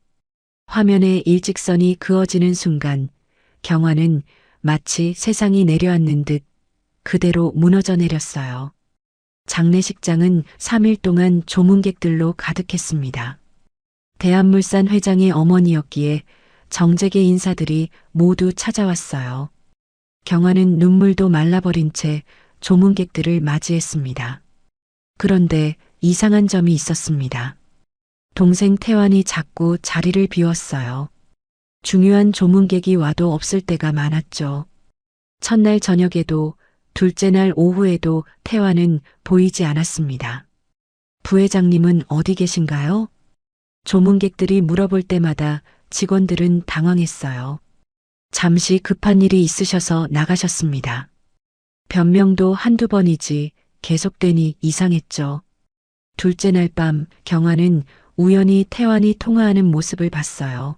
Speaker 2: 화면에 일직선이 그어지는 순간 경화는 마치 세상이 내려앉는 듯 그대로 무너져 내렸어요. 장례식장은 3일 동안 조문객들로 가득했습니다. 대한물산 회장의 어머니였기에 정재계 인사들이 모두 찾아왔어요. 경화는 눈물도 말라버린 채 조문객들을 맞이했습니다. 그런데 이상한 점이 있었습니다. 동생 태환이 자꾸 자리를 비웠어요. 중요한 조문객이 와도 없을 때가 많았죠. 첫날 저녁에도 둘째 날 오후에도 태환은 보이지 않았습니다. 부회장님은 어디 계신가요? 조문객들이 물어볼 때마다 직원들은 당황했어요. 잠시 급한 일이 있으셔서 나가셨습니다. 변명도 한두 번이지 계속되니 이상했죠. 둘째 날 밤 경화는 우연히 태환이 통화하는 모습을 봤어요.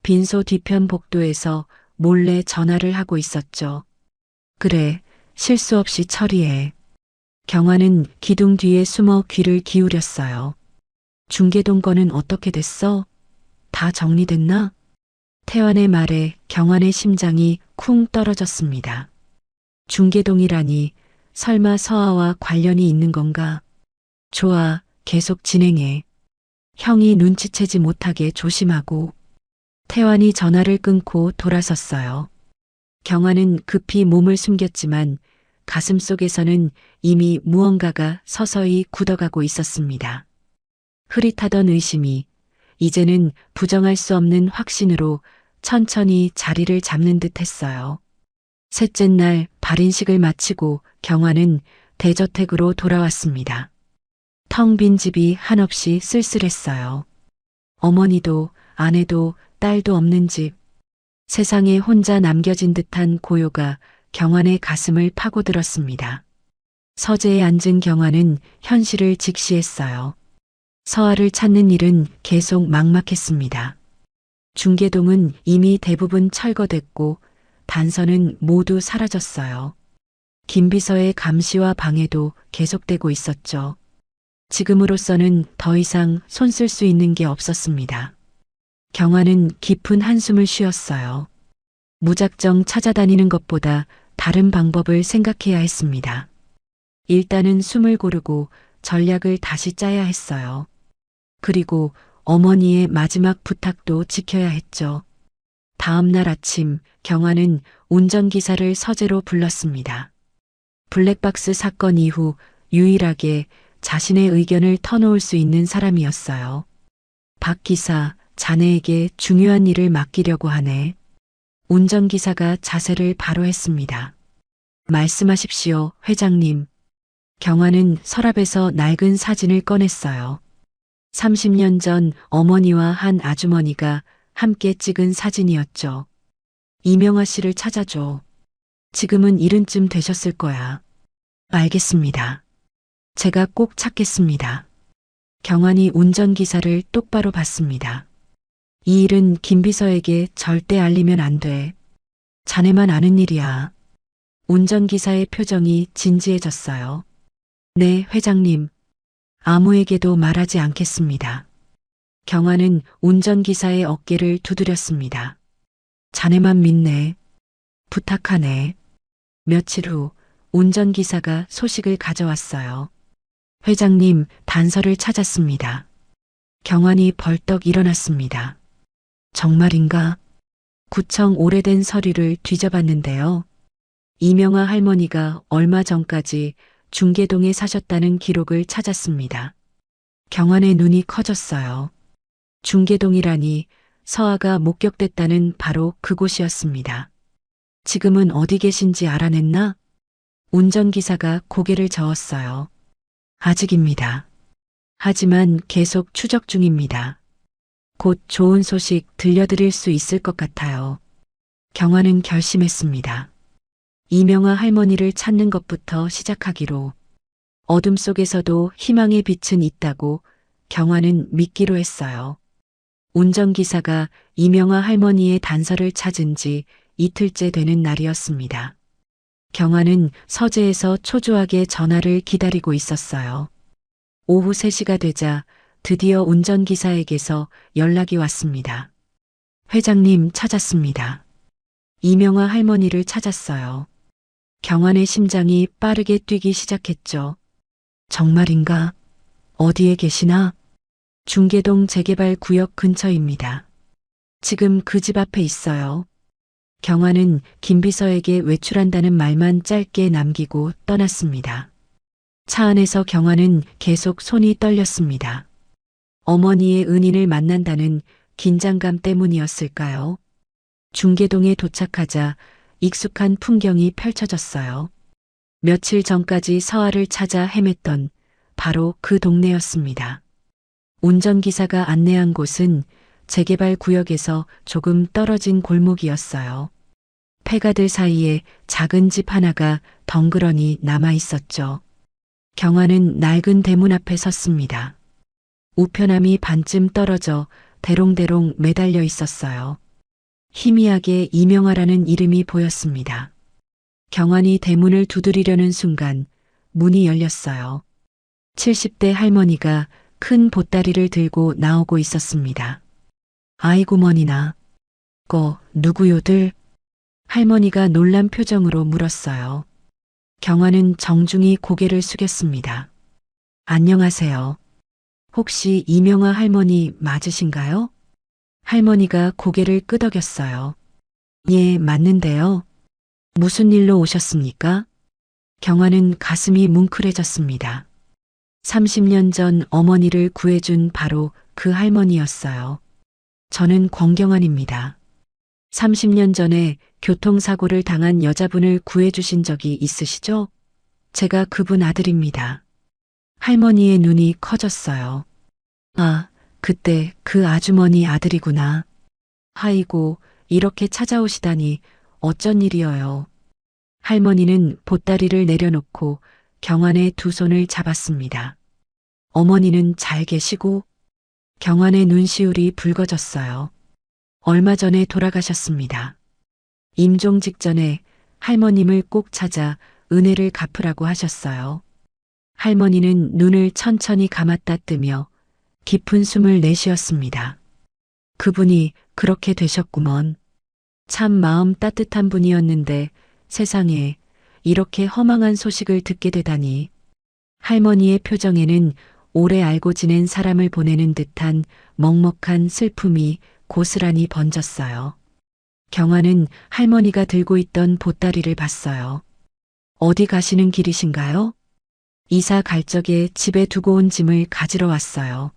Speaker 2: 빈소 뒤편 복도에서 몰래 전화를 하고 있었죠. 그래, 실수 없이 처리해. 경화는 기둥 뒤에 숨어 귀를 기울였어요. 중계동 건은 어떻게 됐어? 다 정리됐나? 태환의 말에 경환의 심장이 쿵 떨어졌습니다. 중계동이라니 설마 서아와 관련이 있는 건가? 좋아, 계속 진행해. 형이 눈치채지 못하게 조심하고. 태환이 전화를 끊고 돌아섰어요. 경환은 급히 몸을 숨겼지만 가슴속에서는 이미 무언가가 서서히 굳어가고 있었습니다. 흐릿하던 의심이 이제는 부정할 수 없는 확신으로 천천히 자리를 잡는 듯 했어요. 셋째 날 발인식을 마치고 경화는 대저택으로 돌아왔습니다. 텅 빈 집이 한없이 쓸쓸했어요. 어머니도 아내도 딸도 없는 집. 세상에 혼자 남겨진 듯한 고요가 경환의 가슴을 파고들었습니다. 서재에 앉은 경환은 현실을 직시했어요. 서아를 찾는 일은 계속 막막했습니다. 중계동은 이미 대부분 철거됐고 단서는 모두 사라졌어요. 김비서의 감시와 방해도 계속되고 있었죠. 지금으로서는 더 이상 손쓸 수 있는 게 없었습니다. 경화는 깊은 한숨을 쉬었어요. 무작정 찾아다니는 것보다 다른 방법을 생각해야 했습니다. 일단은 숨을 고르고 전략을 다시 짜야 했어요. 그리고 어머니의 마지막 부탁도 지켜야 했죠. 다음 날 아침 경화는 운전기사를 서재로 불렀습니다. 블랙박스 사건 이후 유일하게 자신의 의견을 터놓을 수 있는 사람이었어요. 박 기사, 자네에게 중요한 일을 맡기려고 하네. 운전기사가 자세를 바로 했습니다. 말씀하십시오, 회장님. 경화는 서랍에서 낡은 사진을 꺼냈어요. 30년 전 어머니와 한 아주머니가 함께 찍은 사진이었죠. 이명화 씨를 찾아줘. 지금은 이른쯤 되셨을 거야. 알겠습니다. 제가 꼭 찾겠습니다. 경환이 운전기사를 똑바로 봤습니다. 이 일은 김 비서에게 절대 알리면 안 돼. 자네만 아는 일이야. 운전기사의 표정이 진지해졌어요. 네, 회장님. 아무에게도 말하지 않겠습니다. 경환은 운전기사의 어깨를 두드렸습니다. 자네만 믿네. 부탁하네. 며칠 후 운전기사가 소식을 가져왔어요. 회장님, 단서를 찾았습니다. 경환이 벌떡 일어났습니다. 정말인가? 구청 오래된 서류를 뒤져봤는데요. 이명화 할머니가 얼마 전까지 중계동에 사셨다는 기록을 찾았습니다. 경환의 눈이 커졌어요. 중계동이라니 서아가 목격됐다는 바로 그곳이었습니다. 지금은 어디 계신지 알아냈나? 운전기사가 고개를 저었어요. 아직입니다. 하지만 계속 추적 중입니다. 곧 좋은 소식 들려드릴 수 있을 것 같아요. 경환은 결심했습니다. 이명화 할머니를 찾는 것부터 시작하기로. 어둠 속에서도 희망의 빛은 있다고 경환은 믿기로 했어요. 운전기사가 이명아 할머니의 단서를 찾은 지 이틀째 되는 날이었습니다. 경아는 서재에서 초조하게 전화를 기다리고 있었어요. 오후 3시가 되자 드디어 운전기사에게서 연락이 왔습니다. 회장님 찾았습니다. 이명아 할머니를 찾았어요. 경환의 심장이 빠르게 뛰기 시작했죠. 정말인가? 어디에 계시나? 중계동 재개발 구역 근처입니다. 지금 그 집 앞에 있어요. 경환은 김비서에게 외출한다는 말만 짧게 남기고 떠났습니다. 차 안에서 경환은 계속 손이 떨렸습니다. 어머니의 은인을 만난다는 긴장감 때문이었을까요? 중계동에 도착하자 익숙한 풍경이 펼쳐졌어요. 며칠 전까지 서아를 찾아 헤맸던 바로 그 동네였습니다. 운전기사가 안내한 곳은 재개발 구역에서 조금 떨어진 골목이었어요. 폐가들 사이에 작은 집 하나가 덩그러니 남아 있었죠. 경환은 낡은 대문 앞에 섰습니다. 우편함이 반쯤 떨어져 대롱대롱 매달려 있었어요. 희미하게 이명아라는 이름이 보였습니다. 경환이 대문을 두드리려는 순간 문이 열렸어요. 70대 할머니가 큰 보따리를 들고 나오고 있었습니다. 아이고 머니나. 누구요들? 할머니가 놀란 표정으로 물었어요. 경환은 정중히 고개를 숙였습니다. 안녕하세요. 혹시 이명아 할머니 맞으신가요? 할머니가 고개를 끄덕였어요. 예, 맞는데요. 무슨 일로 오셨습니까? 경환은 가슴이 뭉클해졌습니다. 30년 전 어머니를 구해준 바로 그 할머니였어요. 저는 권경환입니다. 30년 전에 교통사고를 당한 여자분을 구해주신 적이 있으시죠? 제가 그분 아들입니다. 할머니의 눈이 커졌어요. 아, 그때 그 아주머니 아들이구나. 아이고, 이렇게 찾아오시다니 어쩐 일이어요. 할머니는 보따리를 내려놓고 경환의 두 손을 잡았습니다. 어머니는 잘 계시고? 경환의 눈시울이 붉어졌어요. 얼마 전에 돌아가셨습니다. 임종 직전에 할머님을 꼭 찾아 은혜를 갚으라고 하셨어요. 할머니는 눈을 천천히 감았다 뜨며 깊은 숨을 내쉬었습니다. 그분이 그렇게 되셨구먼. 참 마음 따뜻한 분이었는데 세상에 이렇게 허망한 소식을 듣게 되다니. 할머니의 표정에는 오래 알고 지낸 사람을 보내는 듯한 먹먹한 슬픔이 고스란히 번졌어요. 경환은 할머니가 들고 있던 보따리를 봤어요. 어디 가시는 길이신가요? 이사 갈 적에 집에 두고 온 짐을 가지러 왔어요.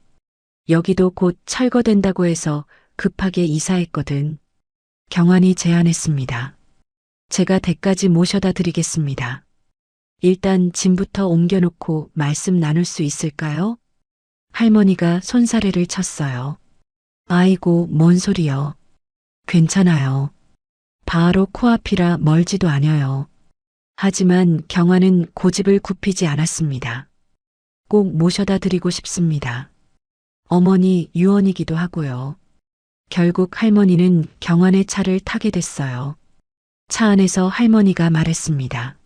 Speaker 2: 여기도 곧 철거된다고 해서 급하게 이사했거든. 경환이 제안했습니다. 제가 댁까지 모셔다 드리겠습니다. 일단 짐부터 옮겨놓고 말씀 나눌 수 있을까요? 할머니가 손사래를 쳤어요. 아이고, 뭔 소리요. 괜찮아요. 바로 코앞이라 멀지도 않아요. 하지만 경환은 고집을 굽히지 않았습니다. 꼭 모셔다 드리고 싶습니다. 어머니 유언이기도 하고요. 결국 할머니는 경환의 차를 타게 됐어요. 차 안에서 할머니가 말했습니다.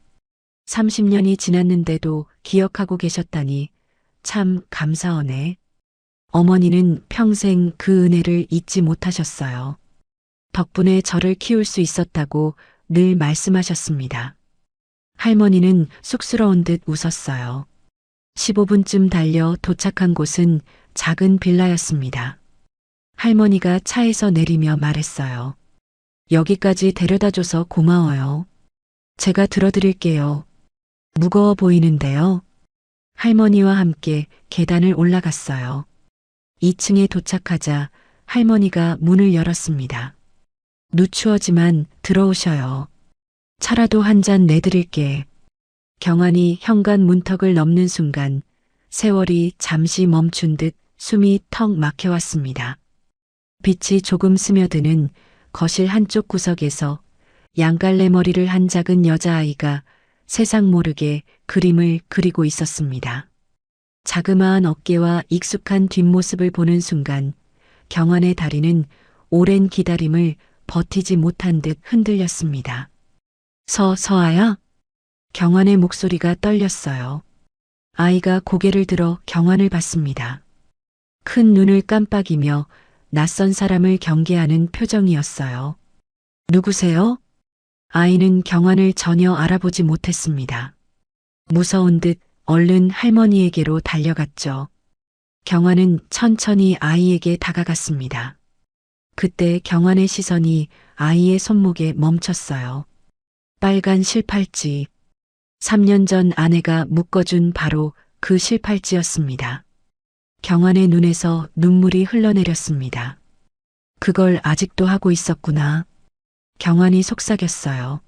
Speaker 2: 30년이 지났는데도 기억하고 계셨다니 참 감사하네. 어머니는 평생 그 은혜를 잊지 못하셨어요. 덕분에 저를 키울 수 있었다고 늘 말씀하셨습니다. 할머니는 쑥스러운 듯 웃었어요. 15분쯤 달려 도착한 곳은 작은 빌라였습니다. 할머니가 차에서 내리며 말했어요. 여기까지 데려다줘서 고마워요. 제가 들어드릴게요. 무거워 보이는데요. 할머니와 함께 계단을 올라갔어요. 2층에 도착하자 할머니가 문을 열었습니다. 누추하지만 들어오셔요. 차라도 한 잔 내드릴게. 경환이 현관 문턱을 넘는 순간 세월이 잠시 멈춘 듯 숨이 턱 막혀왔습니다. 빛이 조금 스며드는 거실 한쪽 구석에서 양갈래 머리를 한 작은 여자아이가 세상 모르게 그림을 그리고 있었습니다. 자그마한 어깨와 익숙한 뒷모습을 보는 순간 경환의 다리는 오랜 기다림을 버티지 못한 듯 흔들렸습니다. 서아야? 경환의 목소리가 떨렸어요. 아이가 고개를 들어 경환을 봤습니다. 큰 눈을 깜빡이며 낯선 사람을 경계하는 표정이었어요. 누구세요? 아이는 경환을 전혀 알아보지 못했습니다. 무서운 듯 얼른 할머니에게로 달려갔죠. 경환은 천천히 아이에게 다가갔습니다. 그때 경환의 시선이 아이의 손목에 멈췄어요. 빨간 실팔찌. 3년 전 아내가 묶어준 바로 그 실팔찌였습니다. 경환의 눈에서 눈물이 흘러내렸습니다. 그걸 아직도 하고 있었구나. 경환이 속삭였어요.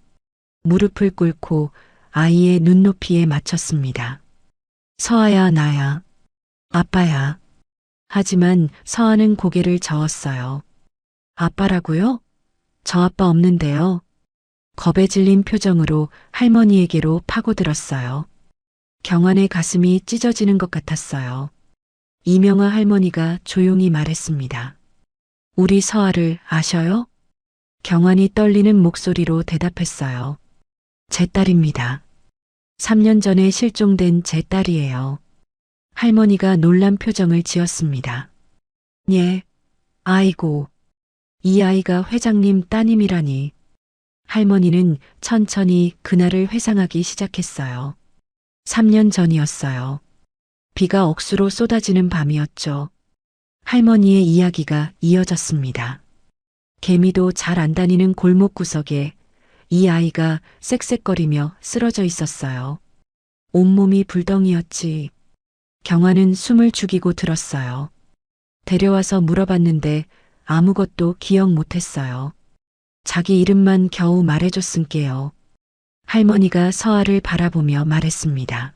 Speaker 2: 무릎을 꿇고 아이의 눈높이에 맞췄습니다. 서아야, 나야. 아빠야. 하지만 서아는 고개를 저었어요. 아빠라고요? 저 아빠 없는데요. 겁에 질린 표정으로 할머니에게로 파고들었어요. 경환의 가슴이 찢어지는 것 같았어요. 이명아 할머니가 조용히 말했습니다. 우리 서아를 아셔요? 경환이 떨리는 목소리로 대답했어요. 제 딸입니다. 3년 전에 실종된 제 딸이에요. 할머니가 놀란 표정을 지었습니다. 예, 아이고, 이 아이가 회장님 따님이라니. 할머니는 천천히 그날을 회상하기 시작했어요. 3년 전이었어요. 비가 억수로 쏟아지는 밤이었죠. 할머니의 이야기가 이어졌습니다. 개미도 잘 안 다니는 골목 구석에 이 아이가 쌕쌕거리며 쓰러져 있었어요. 온몸이 불덩이였지. 경환은 숨을 죽이고 들었어요. 데려와서 물어봤는데 아무것도 기억 못했어요. 자기 이름만 겨우 말해줬음께요. 할머니가 서아를 바라보며 말했습니다.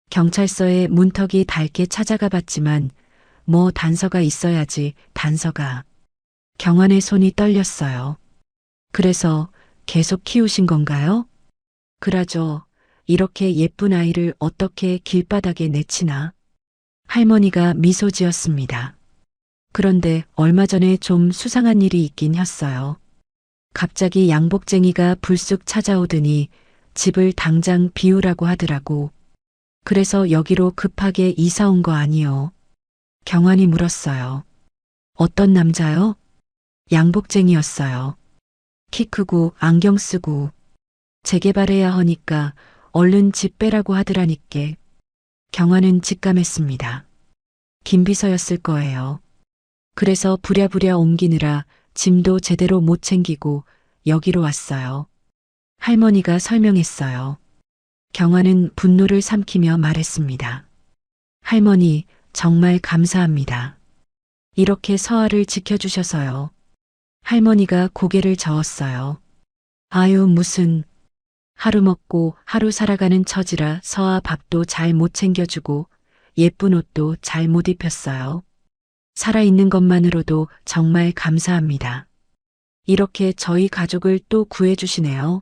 Speaker 2: 경찰서에 문턱이 닳게 찾아가 봤지만 뭐 단서가 있어야지, 단서가. 경환의 손이 떨렸어요. 그래서 계속 키우신 건가요? 그러죠. 이렇게 예쁜 아이를 어떻게 길바닥에 내치나. 할머니가 미소 지었습니다. 그런데 얼마 전에 좀 수상한 일이 있긴 했어요. 갑자기 양복쟁이가 불쑥 찾아오더니 집을 당장 비우라고 하더라고. 그래서 여기로 급하게 이사 온 거 아니요? 경환이 물었어요. 어떤 남자요? 양복쟁이였어요. 키 크고 안경 쓰고. 재개발해야 하니까 얼른 집 빼라고 하더라니께. 경환은 직감했습니다. 김비서였을 거예요. 그래서 부랴부랴 옮기느라 짐도 제대로 못 챙기고 여기로 왔어요. 할머니가 설명했어요. 경환은 분노를 삼키며 말했습니다. 할머니, 정말 감사합니다. 이렇게 서아를 지켜주셔서요. 할머니가 고개를 저었어요. 아유, 무슨. 하루 먹고 하루 살아가는 처지라 서아 밥도 잘 못 챙겨주고 예쁜 옷도 잘 못 입혔어요. 살아있는 것만으로도 정말 감사합니다. 이렇게 저희 가족을 또 구해주시네요.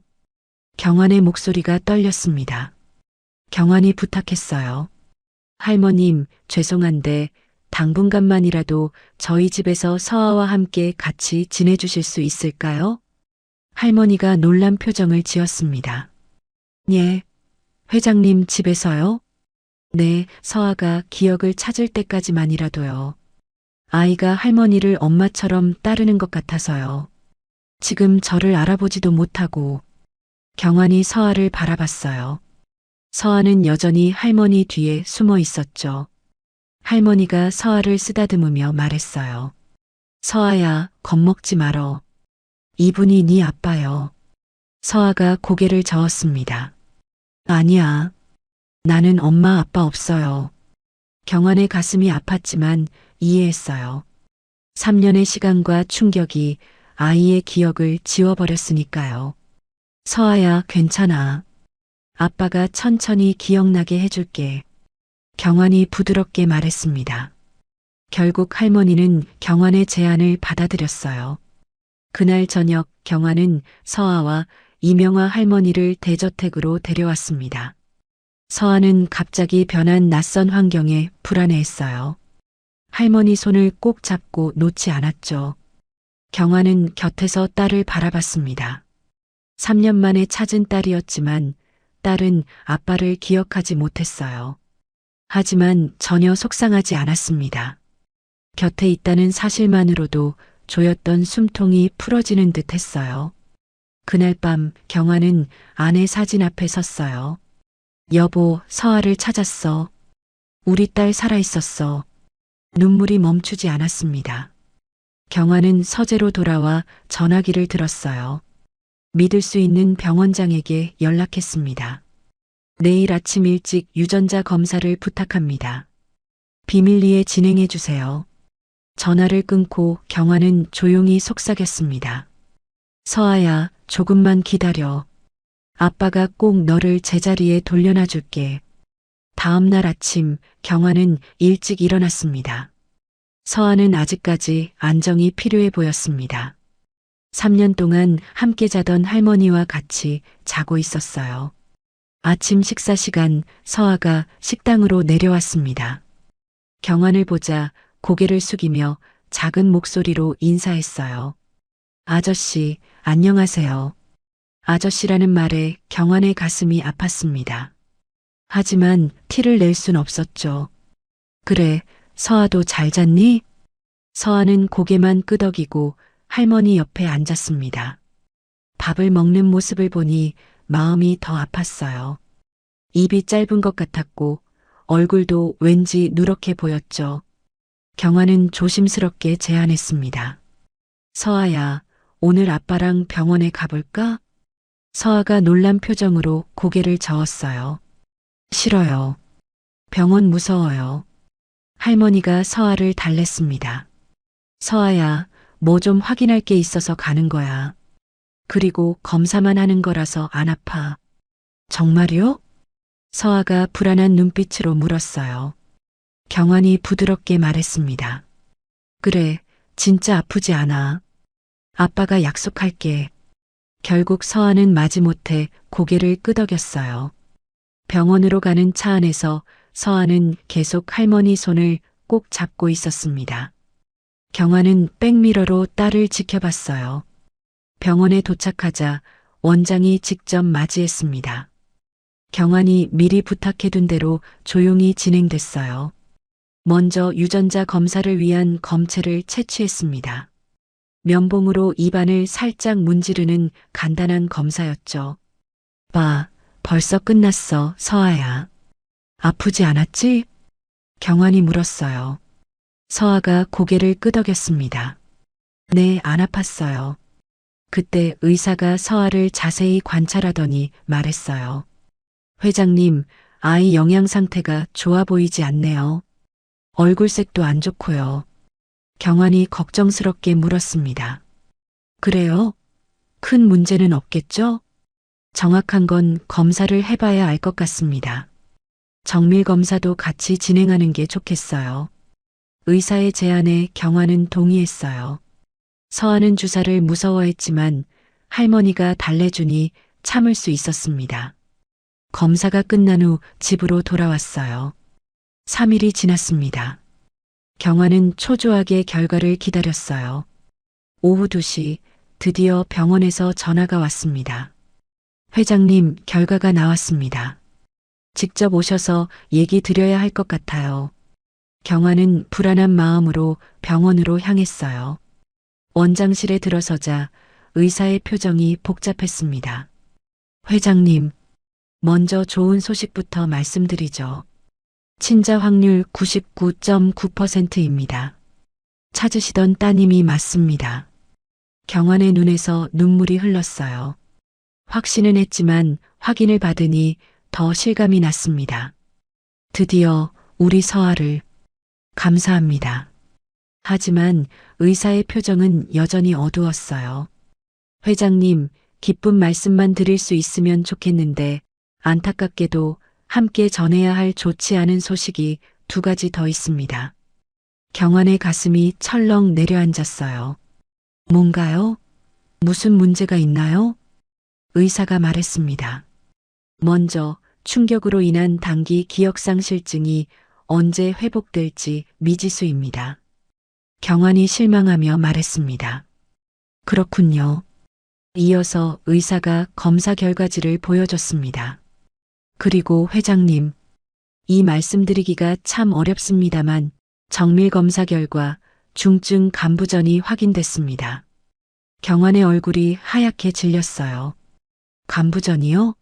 Speaker 2: 경환의 목소리가 떨렸습니다. 경환이 부탁했어요. 할머님, 죄송한데 당분간만이라도 저희 집에서 서아와 함께 같이 지내주실 수 있을까요? 할머니가 놀란 표정을 지었습니다. 예, 회장님 집에서요? 네, 서아가 기억을 찾을 때까지만이라도요. 아이가 할머니를 엄마처럼 따르는 것 같아서요. 지금 저를 알아보지도 못하고. 경환이 서아를 바라봤어요. 서아는 여전히 할머니 뒤에 숨어 있었죠. 할머니가 서아를 쓰다듬으며 말했어요. 서아야, 겁먹지 말어. 이분이 네 아빠요. 서아가 고개를 저었습니다. 아니야. 나는 엄마 아빠 없어요. 경환의 가슴이 아팠지만 이해했어요. 3년의 시간과 충격이 아이의 기억을 지워버렸으니까요. 서아야, 괜찮아. 아빠가 천천히 기억나게 해줄게. 경환이 부드럽게 말했습니다. 결국 할머니는 경환의 제안을 받아들였어요. 그날 저녁 경환은 서아와 이명아 할머니를 대저택으로 데려왔습니다. 서아는 갑자기 변한 낯선 환경에 불안해했어요. 할머니 손을 꼭 잡고 놓지 않았죠. 경화는 곁에서 딸을 바라봤습니다. 3년 만에 찾은 딸이었지만 딸은 아빠를 기억하지 못했어요. 하지만 전혀 속상하지 않았습니다. 곁에 있다는 사실만으로도 조였던 숨통이 풀어지는 듯 했어요. 그날 밤 경화는 아내 사진 앞에 섰어요. 여보, 서아를 찾았어. 우리 딸 살아있었어. 눈물이 멈추지 않았습니다. 경화는 서재로 돌아와 전화기를 들었어요. 믿을 수 있는 병원장에게 연락했습니다. 내일 아침 일찍 유전자 검사를 부탁합니다. 비밀리에 진행해 주세요. 전화를 끊고 경화는 조용히 속삭였습니다. 서아야, 조금만 기다려. 아빠가 꼭 너를 제자리에 돌려놔 줄게. 다음 날 아침 경화는 일찍 일어났습니다. 서아는 아직까지 안정이 필요해 보였습니다. 3년 동안 함께 자던 할머니와 같이 자고 있었어요. 아침 식사 시간 서아가 식당으로 내려왔습니다. 경환을 보자 고개를 숙이며 작은 목소리로 인사했어요. 아저씨, 안녕하세요. 아저씨라는 말에 경환의 가슴이 아팠습니다. 하지만 티를 낼 순 없었죠. 그래, 서아도 잘 잤니? 서아는 고개만 끄덕이고 할머니 옆에 앉았습니다. 밥을 먹는 모습을 보니 마음이 더 아팠어요. 입이 짧은 것 같았고 얼굴도 왠지 누렇게 보였죠. 경화는 조심스럽게 제안했습니다. 서아야, 오늘 아빠랑 병원에 가볼까? 서아가 놀란 표정으로 고개를 저었어요. 싫어요. 병원 무서워요. 할머니가 서아를 달랬습니다. 서아야, 뭐 좀 확인할 게 있어서 가는 거야. 그리고 검사만 하는 거라서 안 아파. 정말요? 서아가 불안한 눈빛으로 물었어요. 경환이 부드럽게 말했습니다. 그래, 진짜 아프지 않아. 아빠가 약속할게. 결국 서아는 마지못해 고개를 끄덕였어요. 병원으로 가는 차 안에서 서아는 계속 할머니 손을 꼭 잡고 있었습니다. 경환은 백미러로 딸을 지켜봤어요. 병원에 도착하자 원장이 직접 맞이했습니다. 경환이 미리 부탁해둔 대로 조용히 진행됐어요. 먼저 유전자 검사를 위한 검체를 채취했습니다. 면봉으로 입안을 살짝 문지르는 간단한 검사였죠. 봐, 벌써 끝났어, 서아야. 아프지 않았지? 경환이 물었어요. 서아가 고개를 끄덕였습니다. 네, 안 아팠어요. 그때 의사가 서아를 자세히 관찰하더니 말했어요. 회장님, 아이 영양 상태가 좋아 보이지 않네요. 얼굴색도 안 좋고요. 경환이 걱정스럽게 물었습니다. 그래요? 큰 문제는 없겠죠? 정확한 건 검사를 해봐야 알 것 같습니다. 정밀 검사도 같이 진행하는 게 좋겠어요. 의사의 제안에 경환은 동의했어요. 서아는 주사를 무서워했지만 할머니가 달래주니 참을 수 있었습니다. 검사가 끝난 후 집으로 돌아왔어요. 3일이 지났습니다. 경환은 초조하게 결과를 기다렸어요. 오후 2시 드디어 병원에서 전화가 왔습니다. 회장님, 결과가 나왔습니다. 직접 오셔서 얘기 드려야 할 것 같아요. 경환은 불안한 마음으로 병원으로 향했어요. 원장실에 들어서자 의사의 표정이 복잡했습니다. 회장님, 먼저 좋은 소식부터 말씀드리죠. 친자 확률 99.9%입니다. 찾으시던 따님이 맞습니다. 경환의 눈에서 눈물이 흘렀어요. 확신은 했지만 확인을 받으니 더 실감이 났습니다. 드디어 우리 서아를. 감사합니다. 하지만 의사의 표정은 여전히 어두웠어요. 회장님, 기쁜 말씀만 드릴 수 있으면 좋겠는데 안타깝게도 함께 전해야 할 좋지 않은 소식이 2가지 더 있습니다. 경환의 가슴이 철렁 내려앉았어요. 뭔가요? 무슨 문제가 있나요? 의사가 말했습니다. 먼저 충격으로 인한 단기 기억상실증이 언제 회복될지 미지수입니다. 경환이 실망하며 말했습니다. 그렇군요. 이어서 의사가 검사 결과지를 보여줬습니다. 그리고 회장님, 이 말씀드리기가 참 어렵습니다만 정밀 검사 결과 중증 간부전이 확인됐습니다. 경환의 얼굴이 하얗게 질렸어요. 간부전이요?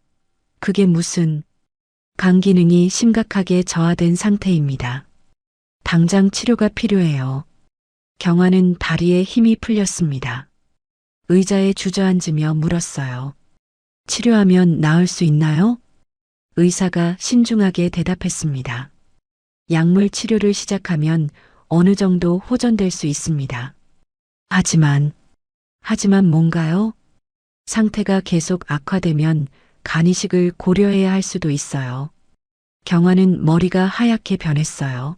Speaker 2: 그게 무슨... 간 기능이 심각하게 저하된 상태입니다. 당장 치료가 필요해요. 경환은 다리에 힘이 풀렸습니다. 의자에 주저앉으며 물었어요. 치료하면 나을 수 있나요? 의사가 신중하게 대답했습니다. 약물 치료를 시작하면 어느 정도 호전될 수 있습니다. 하지만 뭔가요? 상태가 계속 악화되면 간이식을 고려해야 할 수도 있어요. 경환은 머리가 하얗게 변했어요.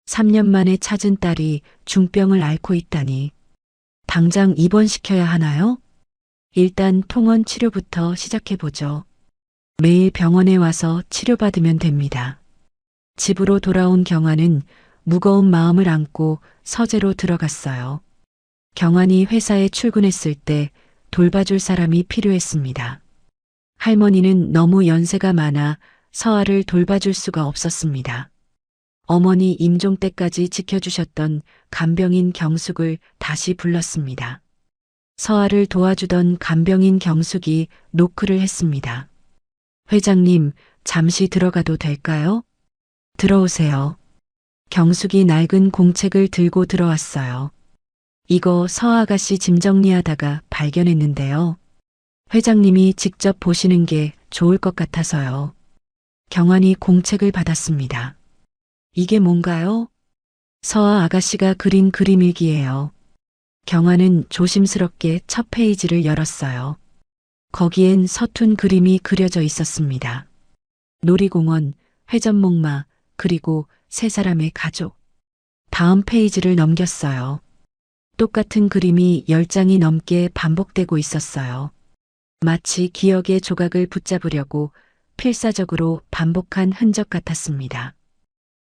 Speaker 2: 3년 만에 찾은 딸이 중병을 앓고 있다니. 당장 입원시켜야 하나요? 일단 통원 치료부터 시작해보죠. 매일 병원에 와서 치료받으면 됩니다. 집으로 돌아온 경환은 무거운 마음을 안고 서재로 들어갔어요. 경환이 회사에 출근했을 때 돌봐줄 사람이 필요했습니다. 할머니는 너무 연세가 많아 서아를 돌봐줄 수가 없었습니다. 어머니 임종 때까지 지켜주셨던 간병인 경숙을 다시 불렀습니다. 서아를 도와주던 간병인 경숙이 노크를 했습니다. 회장님, 잠시 들어가도 될까요? 들어오세요. 경숙이 낡은 공책을 들고 들어왔어요. 이거 서아 아가씨 짐 정리하다가 발견했는데요. 회장님이 직접 보시는 게 좋을 것 같아서요. 경환이 공책을 받았습니다. 이게 뭔가요? 서아 아가씨가 그린 그림일기예요. 경환은 조심스럽게 첫 페이지를 열었어요. 거기엔 서툰 그림이 그려져 있었습니다. 놀이공원, 회전목마, 그리고 세 사람의 가족. 다음 페이지를 넘겼어요. 똑같은 그림이 10장이 넘게 반복되고 있었어요. 마치 기억의 조각을 붙잡으려고 필사적으로 반복한 흔적 같았습니다.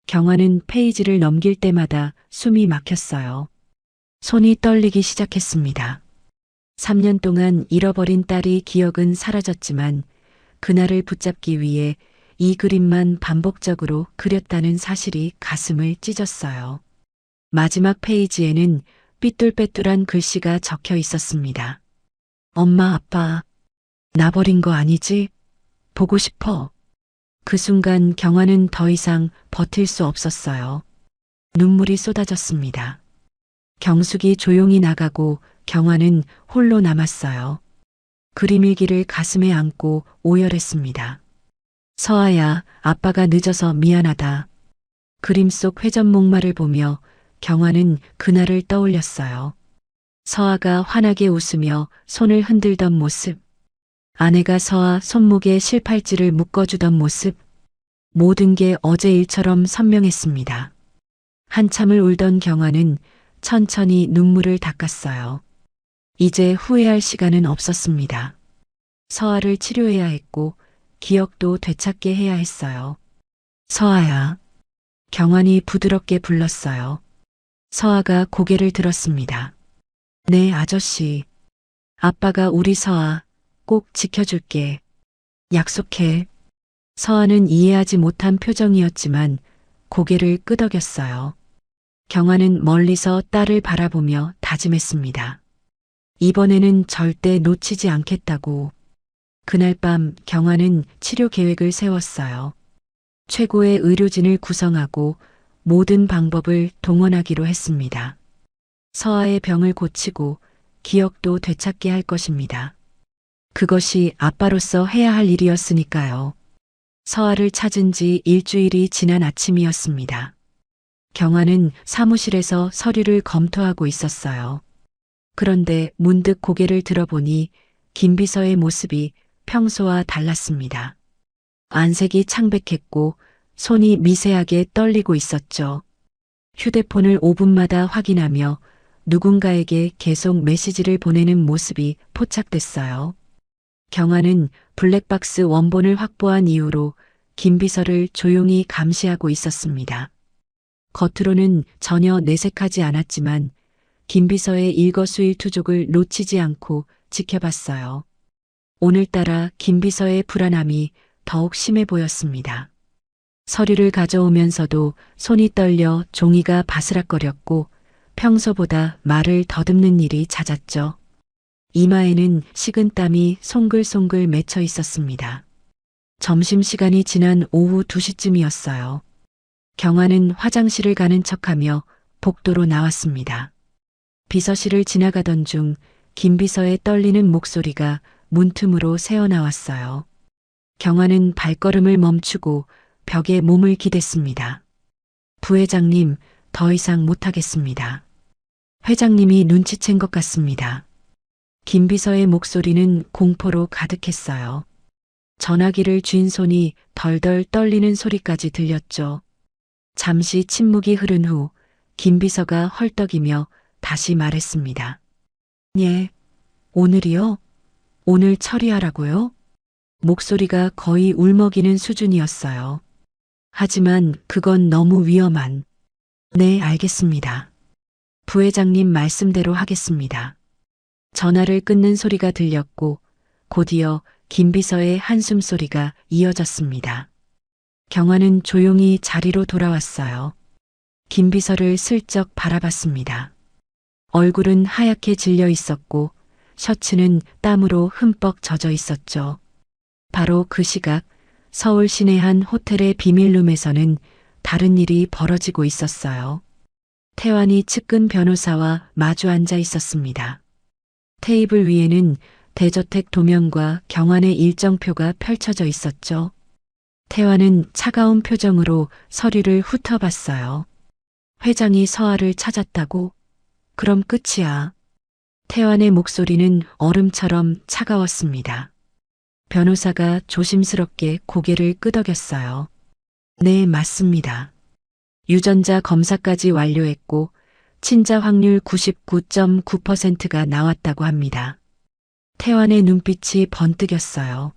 Speaker 2: 경환은 페이지를 넘길 때마다 숨이 막혔어요. 손이 떨리기 시작했습니다. 3년 동안 잃어버린 딸의 기억은 사라졌지만 그날을 붙잡기 위해 이 그림만 반복적으로 그렸다는 사실이 가슴을 찢었어요. 마지막 페이지에는 삐뚤빼뚤한 글씨가 적혀 있었습니다. 엄마, 아빠, 나 버린 거 아니지? 보고 싶어. 그 순간 경환은 더 이상 버틸 수 없었어요. 눈물이 쏟아졌습니다. 경숙이 조용히 나가고 경환은 홀로 남았어요. 그림일기를 가슴에 안고 오열했습니다. 서아야, 아빠가 늦어서 미안하다. 그림 속 회전목마를 보며 경환은 그날을 떠올렸어요. 서아가 환하게 웃으며 손을 흔들던 모습. 아내가 서아 손목에 실팔찌를 묶어주던 모습. 모든 게 어제 일처럼 선명했습니다. 한참을 울던 경환은 천천히 눈물을 닦았어요. 이제 후회할 시간은 없었습니다. 서아를 치료해야 했고 기억도 되찾게 해야 했어요. 서아야. 경환이 부드럽게 불렀어요. 서아가 고개를 들었습니다. 네, 아저씨. 아빠가 우리 서아 꼭 지켜줄게. 약속해. 서아는 이해하지 못한 표정이었지만 고개를 끄덕였어요. 경환은 멀리서 딸을 바라보며 다짐했습니다. 이번에는 절대 놓치지 않겠다고. 그날 밤 경환은 치료 계획을 세웠어요. 최고의 의료진을 구성하고 모든 방법을 동원하기로 했습니다. 서아의 병을 고치고 기억도 되찾게 할 것입니다. 그것이 아빠로서 해야 할 일이었으니까요. 서아를 찾은 지 일주일이 지난 아침이었습니다. 경환은 사무실에서 서류를 검토하고 있었어요. 그런데 문득 고개를 들어보니 김 비서의 모습이 평소와 달랐습니다. 안색이 창백했고 손이 미세하게 떨리고 있었죠. 휴대폰을 5분마다 확인하며 누군가에게 계속 메시지를 보내는 모습이 포착됐어요. 경환은 블랙박스 원본을 확보한 이후로 김비서를 조용히 감시하고 있었습니다. 겉으로는 전혀 내색하지 않았지만 김비서의 일거수일투족을 놓치지 않고 지켜봤어요. 오늘따라 김비서의 불안함이 더욱 심해 보였습니다. 서류를 가져오면서도 손이 떨려 종이가 바스락거렸고 평소보다 말을 더듬는 일이 잦았죠. 이마에는 식은땀이 송글송글 맺혀 있었습니다. 점심시간이 지난 오후 2시쯤이었어요. 경화는 화장실을 가는 척하며 복도로 나왔습니다. 비서실을 지나가던 중 김비서의 떨리는 목소리가 문틈으로 새어나왔어요. 경화는 발걸음을 멈추고 벽에 몸을 기댔습니다. 부회장님, 더 이상 못하겠습니다. 회장님이 눈치챈 것 같습니다. 김비서의 목소리는 공포로 가득했어요. 전화기를 쥔 손이 덜덜 떨리는 소리까지 들렸죠. 잠시 침묵이 흐른 후 김비서가 헐떡이며 다시 말했습니다. 예, 오늘이요? 오늘 처리하라고요? 목소리가 거의 울먹이는 수준이었어요. 하지만 그건 너무 위험한. 네, 알겠습니다. 부회장님 말씀대로 하겠습니다. 전화를 끊는 소리가 들렸고 곧이어 김비서의 한숨 소리가 이어졌습니다. 경화는 조용히 자리로 돌아왔어요. 김비서를 슬쩍 바라봤습니다. 얼굴은 하얗게 질려 있었고 셔츠는 땀으로 흠뻑 젖어 있었죠. 바로 그 시각 서울 시내 한 호텔의 비밀룸에서는 다른 일이 벌어지고 있었어요. 태환이 측근 변호사와 마주 앉아 있었습니다. 테이블 위에는 대저택 도면과 경환의 일정표가 펼쳐져 있었죠. 태환은 차가운 표정으로 서류를 훑어봤어요. 회장이 서아를 찾았다고? 그럼 끝이야. 태환의 목소리는 얼음처럼 차가웠습니다. 변호사가 조심스럽게 고개를 끄덕였어요. 네, 맞습니다. 유전자 검사까지 완료했고 친자 확률 99.9%가 나왔다고 합니다. 태환의 눈빛이 번뜩였어요.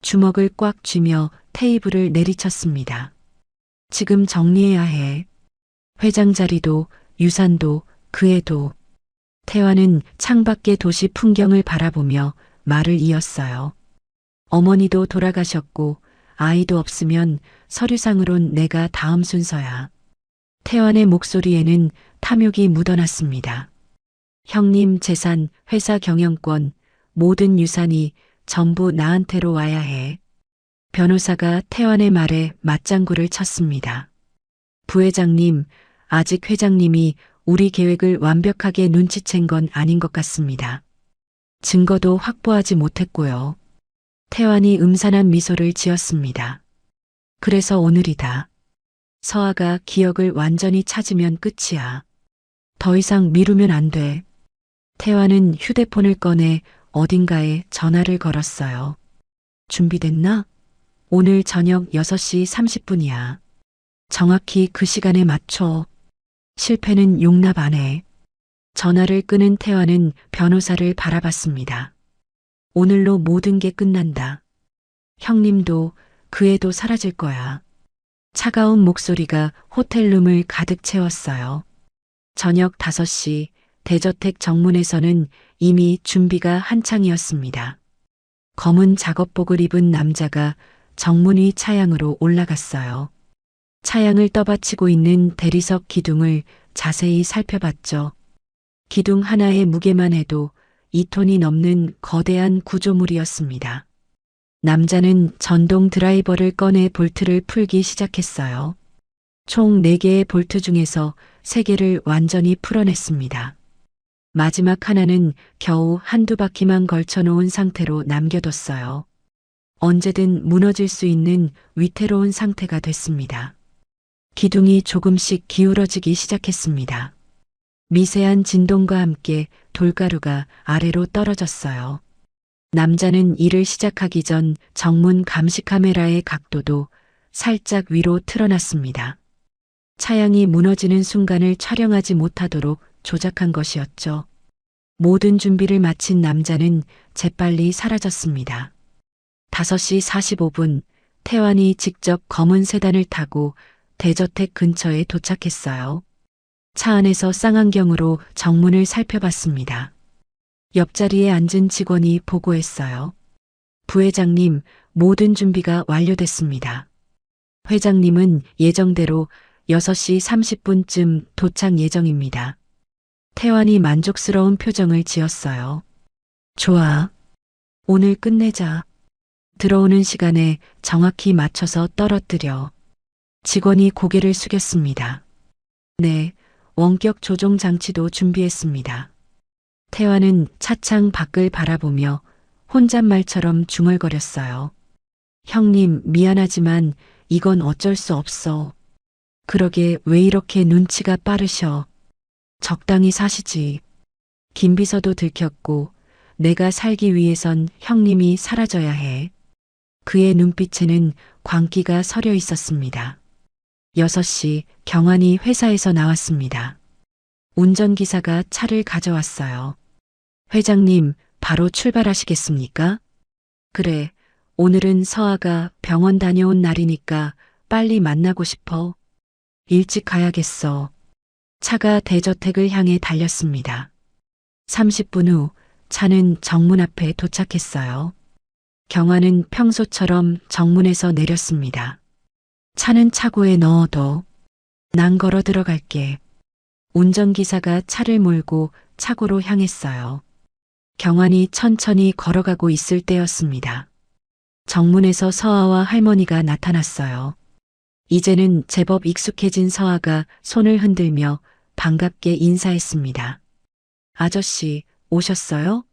Speaker 2: 주먹을 꽉 쥐며 테이블을 내리쳤습니다. 지금 정리해야 해. 회장 자리도 유산도 그 애도. 태환은 창밖의 도시 풍경을 바라보며 말을 이었어요. 어머니도 돌아가셨고 아이도 없으면 서류상으론 내가 다음 순서야. 태환의 목소리에는 탐욕이 묻어났습니다. 형님 재산, 회사 경영권, 모든 유산이 전부 나한테로 와야 해. 변호사가 태환의 말에 맞장구를 쳤습니다. 부회장님, 아직 회장님이 우리 계획을 완벽하게 눈치챈 건 아닌 것 같습니다. 증거도 확보하지 못했고요. 태환이 음산한 미소를 지었습니다. 그래서 오늘이다. 서아가 기억을 완전히 찾으면 끝이야. 더 이상 미루면 안 돼. 태환은 휴대폰을 꺼내 어딘가에 전화를 걸었어요. 준비됐나? 오늘 저녁 6시 30분이야. 정확히 그 시간에 맞춰. 실패는 용납 안 해. 전화를 끊은 태환은 변호사를 바라봤습니다. 오늘로 모든 게 끝난다. 형님도 그 애도 사라질 거야. 차가운 목소리가 호텔룸을 가득 채웠어요. 저녁 5시 대저택 정문에서는 이미 준비가 한창이었습니다. 검은 작업복을 입은 남자가 정문 위 차양으로 올라갔어요. 차양을 떠받치고 있는 대리석 기둥을 자세히 살펴봤죠. 기둥 하나의 무게만 해도 2톤이 넘는 거대한 구조물이었습니다. 남자는 전동 드라이버를 꺼내 볼트를 풀기 시작했어요. 총 4개의 볼트 중에서 3개를 완전히 풀어냈습니다. 마지막 하나는 겨우 한두 바퀴만 걸쳐놓은 상태로 남겨뒀어요. 언제든 무너질 수 있는 위태로운 상태가 됐습니다. 기둥이 조금씩 기울어지기 시작했습니다. 미세한 진동과 함께 돌가루가 아래로 떨어졌어요. 남자는 일을 시작하기 전 정문 감시 카메라의 각도도 살짝 위로 틀어놨습니다. 차양이 무너지는 순간을 촬영하지 못하도록 조작한 것이었죠. 모든 준비를 마친 남자는 재빨리 사라졌습니다. 5시 45분 태환이 직접 검은 세단을 타고 대저택 근처에 도착했어요. 차 안에서 쌍안경으로 정문을 살펴봤습니다. 옆자리에 앉은 직원이 보고했어요. 부회장님, 모든 준비가 완료됐습니다. 회장님은 예정대로 6시 30분쯤 도착 예정입니다. 태환이 만족스러운 표정을 지었어요. 좋아. 오늘 끝내자. 들어오는 시간에 정확히 맞춰서 떨어뜨려. 직원이 고개를 숙였습니다. 네, 원격 조종 장치도 준비했습니다. 태환은 차창 밖을 바라보며 혼잣말처럼 중얼거렸어요. 형님, 미안하지만 이건 어쩔 수 없어. 그러게 왜 이렇게 눈치가 빠르셔. 적당히 사시지. 김비서도 들켰고 내가 살기 위해선 형님이 사라져야 해. 그의 눈빛에는 광기가 서려 있었습니다. 6시 경환이 회사에서 나왔습니다. 운전기사가 차를 가져왔어요. 회장님, 바로 출발하시겠습니까? 그래, 오늘은 서아가 병원 다녀온 날이니까 빨리 만나고 싶어. 일찍 가야겠어. 차가 대저택을 향해 달렸습니다. 30분 후 차는 정문 앞에 도착했어요. 경환은 평소처럼 정문에서 내렸습니다. 차는 차고에 넣어둬. 난 걸어 들어갈게. 운전기사가 차를 몰고 차고로 향했어요. 경환이 천천히 걸어가고 있을 때였습니다. 정문에서 서아와 할머니가 나타났어요. 이제는 제법 익숙해진 서아가 손을 흔들며 반갑게 인사했습니다. 아저씨, 오셨어요?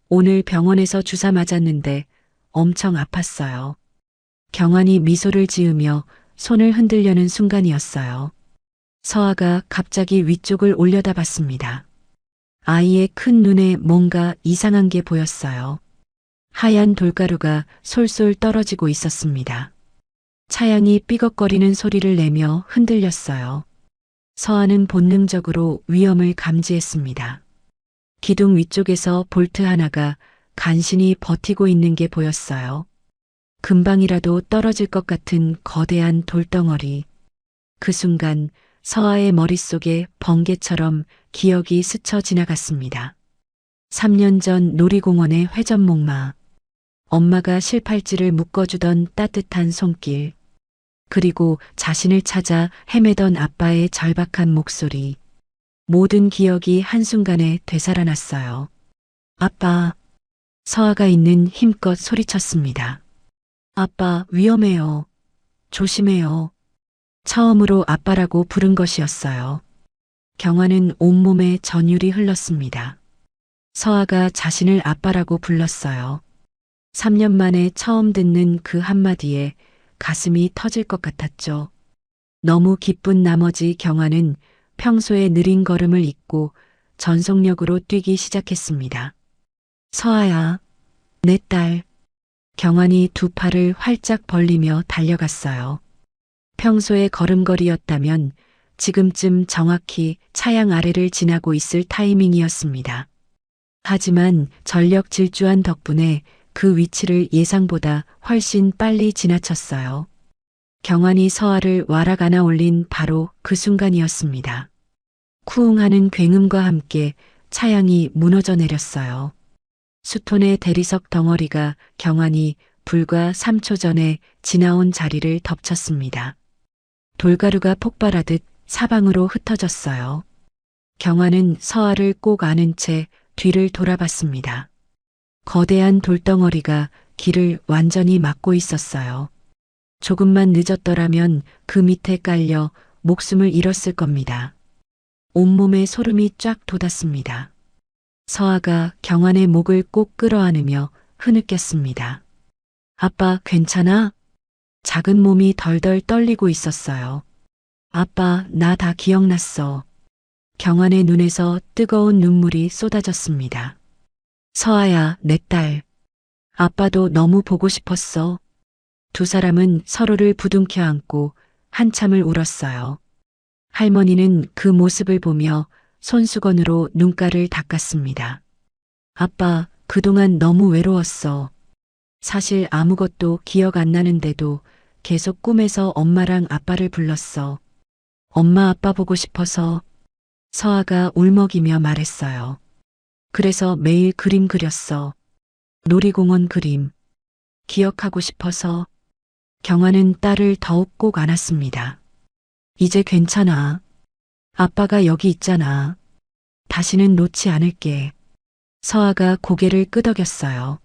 Speaker 2: 오늘 병원에서 주사 맞았는데 엄청 아팠어요. 경환이 미소를 지으며 손을 흔들려는 순간이었어요. 서아가 갑자기 위쪽을 올려다봤습니다. 아이의 큰 눈에 뭔가 이상한 게 보였어요. 하얀 돌가루가 솔솔 떨어지고 있었습니다. 차량이 삐걱거리는 소리를 내며 흔들렸어요. 서아는 본능적으로 위험을 감지했습니다. 기둥 위쪽에서 볼트 하나가 간신히 버티고 있는 게 보였어요. 금방이라도 떨어질 것 같은 거대한 돌덩어리. 그 순간 서아의 머릿속에 번개처럼 기억이 스쳐 지나갔습니다. 3년 전 놀이공원의 회전목마. 엄마가 실팔찌를 묶어주던 따뜻한 손길. 그리고 자신을 찾아 헤매던 아빠의 절박한 목소리. 모든 기억이 한순간에 되살아났어요. 아빠. 서아가 있는 힘껏 소리쳤습니다. 아빠, 위험해요. 조심해요. 처음으로 아빠라고 부른 것이었어요. 경환은 온몸에 전율이 흘렀습니다. 서아가 자신을 아빠라고 불렀어요. 3년 만에 처음 듣는 그 한마디에 가슴이 터질 것 같았죠. 너무 기쁜 나머지 경환은 평소에 느린 걸음을 잊고 전속력으로 뛰기 시작했습니다. 서아야, 내 딸. 경환이 두 팔을 활짝 벌리며 달려갔어요. 평소의 걸음걸이였다면 지금쯤 정확히 차양 아래를 지나고 있을 타이밍이었습니다. 하지만 전력 질주한 덕분에 그 위치를 예상보다 훨씬 빨리 지나쳤어요. 경환이 서아를 와락 안아 올린 바로 그 순간이었습니다. 쿠웅하는 굉음과 함께 차양이 무너져 내렸어요. 수톤의 대리석 덩어리가 경환이 불과 3초 전에 지나온 자리를 덮쳤습니다. 돌가루가 폭발하듯 사방으로 흩어졌어요. 경환은 서아를 꼭 안은 채 뒤를 돌아봤습니다. 거대한 돌덩어리가 길을 완전히 막고 있었어요. 조금만 늦었더라면 그 밑에 깔려 목숨을 잃었을 겁니다. 온몸에 소름이 쫙 돋았습니다. 서아가 경환의 목을 꼭 끌어안으며 흐느꼈습니다. 아빠, 괜찮아? 작은 몸이 덜덜 떨리고 있었어요. 아빠, 나 다 기억났어. 경환의 눈에서 뜨거운 눈물이 쏟아졌습니다. 서아야, 내 딸. 아빠도 너무 보고 싶었어. 두 사람은 서로를 부둥켜 안고 한참을 울었어요. 할머니는 그 모습을 보며 손수건으로 눈가를 닦았습니다. 아빠, 그동안 너무 외로웠어. 사실 아무것도 기억 안 나는데도 계속 꿈에서 엄마랑 아빠를 불렀어. 엄마 아빠 보고 싶어서. 서아가 울먹이며 말했어요. 그래서 매일 그림 그렸어. 놀이공원 그림. 기억하고 싶어서. 경아는 딸을 더욱 꼭 안았습니다. 이제 괜찮아. 아빠가 여기 있잖아. 다시는 놓지 않을게. 서아가 고개를 끄덕였어요.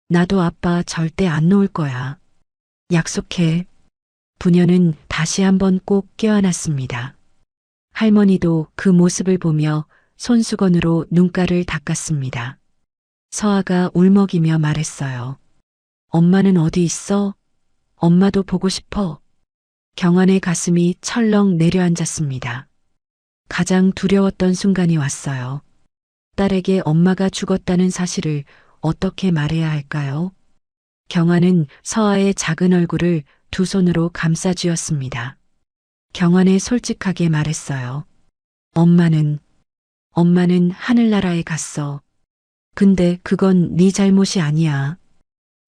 Speaker 2: 나도 아빠 절대 안 놓을 거야. 약속해. 부녀는 다시 한번 꼭 껴안았습니다. 할머니도 그 모습을 보며 손수건으로 눈가를 닦았습니다. 서아가 울먹이며 말했어요. 엄마는 어디 있어? 엄마도 보고 싶어. 경환의 가슴이 철렁 내려앉았습니다. 가장 두려웠던 순간이 왔어요. 딸에게 엄마가 죽었다는 사실을 어떻게 말해야 할까요? 경환은 서아의 작은 얼굴을 두 손으로 감싸쥐었습니다. 경환에 솔직하게 말했어요. 엄마는 하늘나라에 갔어. 근데 그건 네 잘못이 아니야.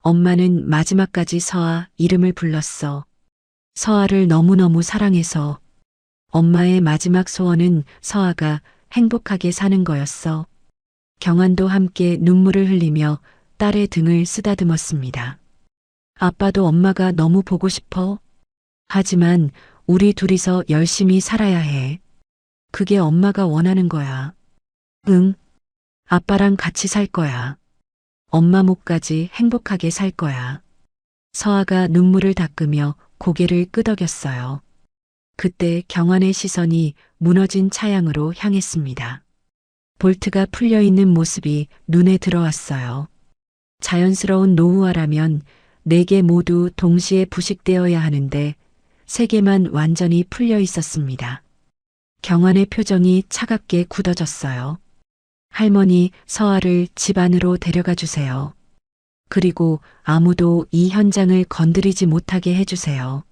Speaker 2: 엄마는 마지막까지 서아 이름을 불렀어. 서아를 너무너무 사랑해서. 엄마의 마지막 소원은 서아가 행복하게 사는 거였어. 경환도 함께 눈물을 흘리며 딸의 등을 쓰다듬었습니다. 아빠도 엄마가 너무 보고 싶어. 하지만 우리 둘이서 열심히 살아야 해. 그게 엄마가 원하는 거야. 응. 아빠랑 같이 살 거야. 엄마 목까지 행복하게 살 거야. 서아가 눈물을 닦으며 고개를 끄덕였어요. 그때 경환의 시선이 무너진 차양으로 향했습니다. 볼트가 풀려있는 모습이 눈에 들어왔어요. 자연스러운 노후화라면 4개 모두 동시에 부식되어야 하는데 3개만 완전히 풀려 있었습니다. 경환의 표정이 차갑게 굳어졌어요. 할머니, 서아를 집 안으로 데려가 주세요. 그리고 아무도 이 현장을 건드리지 못하게 해주세요.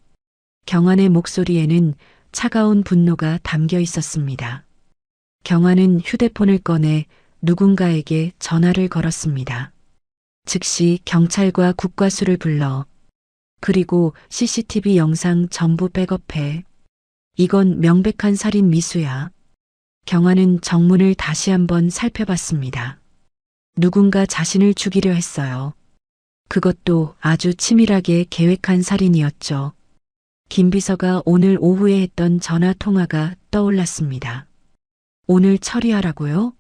Speaker 2: 경환의 목소리에는 차가운 분노가 담겨 있었습니다. 경환은 휴대폰을 꺼내 누군가에게 전화를 걸었습니다. 즉시 경찰과 국과수를 불러. 그리고 CCTV 영상 전부 백업해. 이건 명백한 살인 미수야. 경환은 정문을 다시 한번 살펴봤습니다. 누군가 자신을 죽이려 했어요. 그것도 아주 치밀하게 계획한 살인이었죠. 김 비서가 오늘 오후에 했던 전화 통화가 떠올랐습니다. 오늘 처리하라고요?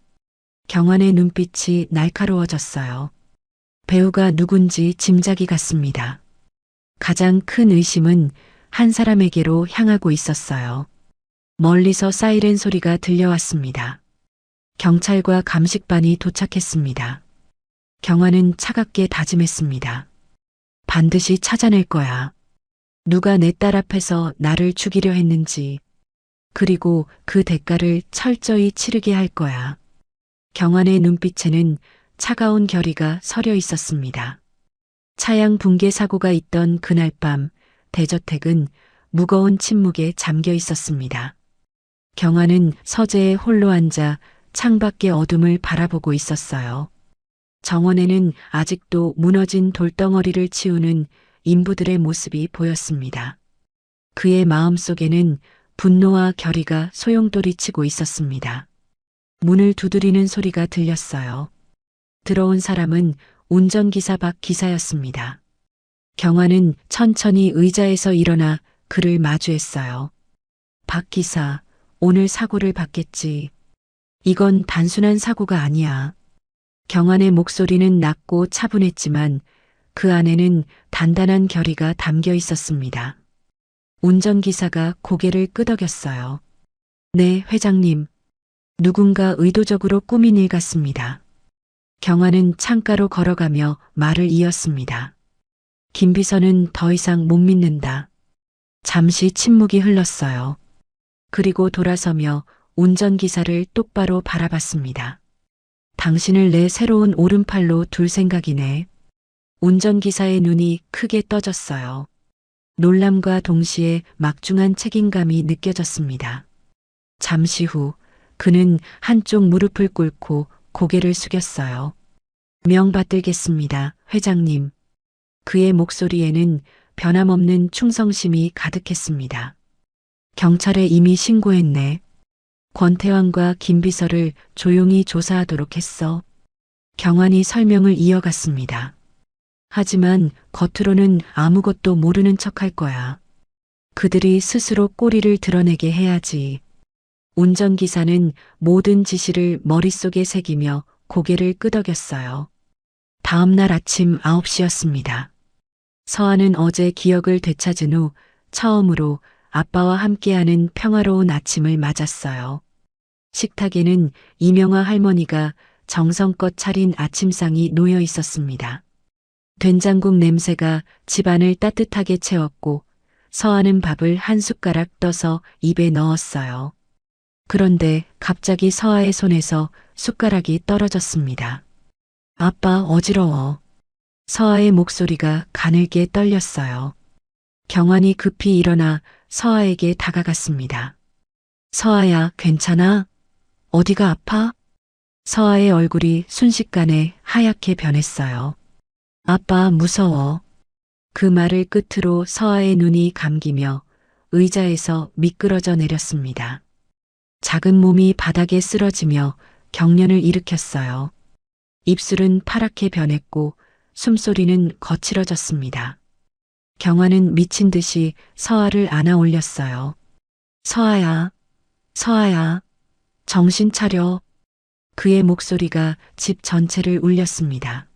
Speaker 2: 경환의 눈빛이 날카로워졌어요. 배우가 누군지 짐작이 갔습니다. 가장 큰 의심은 한 사람에게로 향하고 있었어요. 멀리서 사이렌 소리가 들려왔습니다. 경찰과 감식반이 도착했습니다. 경환은 차갑게 다짐했습니다. 반드시 찾아낼 거야. 누가 내 딸 앞에서 나를 죽이려 했는지, 그리고 그 대가를 철저히 치르게 할 거야. 경환의 눈빛에는 차가운 결의가 서려 있었습니다. 차양 붕괴 사고가 있던 그날 밤, 대저택은 무거운 침묵에 잠겨 있었습니다. 경환은 서재에 홀로 앉아 창밖의 어둠을 바라보고 있었어요. 정원에는 아직도 무너진 돌덩어리를 치우는 인부들의 모습이 보였습니다. 그의 마음속에는 분노와 결의가 소용돌이치고 있었습니다. 문을 두드리는 소리가 들렸어요. 들어온 사람은 운전기사 박 기사였습니다. 경환은 천천히 의자에서 일어나 그를 마주했어요. 박 기사, 오늘 사고를 봤겠지. 이건 단순한 사고가 아니야. 경환의 목소리는 낮고 차분했지만 그 안에는 단단한 결의가 담겨 있었습니다. 운전기사가 고개를 끄덕였어요. 네, 회장님. 누군가 의도적으로 꾸민 일 같습니다. 경환은 창가로 걸어가며 말을 이었습니다. 김 비서는 더 이상 못 믿는다. 잠시 침묵이 흘렀어요. 그리고 돌아서며 운전기사를 똑바로 바라봤습니다. 당신을 내 새로운 오른팔로 둘 생각이네. 운전기사의 눈이 크게 떠졌어요. 놀람과 동시에 막중한 책임감이 느껴졌습니다. 잠시 후 그는 한쪽 무릎을 꿇고 고개를 숙였어요. 명 받들겠습니다, 회장님. 그의 목소리에는 변함없는 충성심이 가득했습니다. 경찰에 이미 신고했네. 권태환과 김비서를 조용히 조사하도록 했어. 경환이 설명을 이어갔습니다. 하지만 겉으로는 아무것도 모르는 척할 거야. 그들이 스스로 꼬리를 드러내게 해야지. 운전기사는 모든 지시를 머릿속에 새기며 고개를 끄덕였어요. 다음 날 아침 9시였습니다. 서아는 어제 기억을 되찾은 후 처음으로 아빠와 함께하는 평화로운 아침을 맞았어요. 식탁에는 이명화 할머니가 정성껏 차린 아침상이 놓여 있었습니다. 된장국 냄새가 집안을 따뜻하게 채웠고 서아는 밥을 한 숟가락 떠서 입에 넣었어요. 그런데 갑자기 서아의 손에서 숟가락이 떨어졌습니다. 아빠 어지러워. 서아의 목소리가 가늘게 떨렸어요. 경환이 급히 일어나 서아에게 다가갔습니다. 서아야, 괜찮아? 어디가 아파? 서아의 얼굴이 순식간에 하얗게 변했어요. 아빠 무서워. 그 말을 끝으로 서아의 눈이 감기며 의자에서 미끄러져 내렸습니다. 작은 몸이 바닥에 쓰러지며 경련을 일으켰어요. 입술은 파랗게 변했고 숨소리는 거칠어졌습니다. 경환은 미친 듯이 서아를 안아 올렸어요. 서아야, 서아야, 정신 차려. 그의 목소리가 집 전체를 울렸습니다.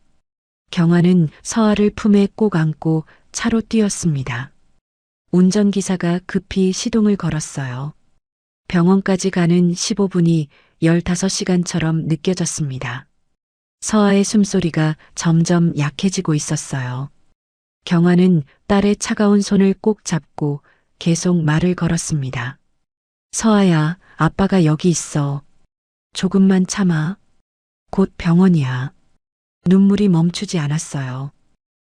Speaker 2: 경환은 서아를 품에 꼭 안고 차로 뛰었습니다. 운전기사가 급히 시동을 걸었어요. 병원까지 가는 15분이 15시간처럼 느껴졌습니다. 서아의 숨소리가 점점 약해지고 있었어요. 경환은 딸의 차가운 손을 꼭 잡고 계속 말을 걸었습니다. 서아야, 아빠가 여기 있어. 조금만 참아. 곧 병원이야. 눈물이 멈추지 않았어요.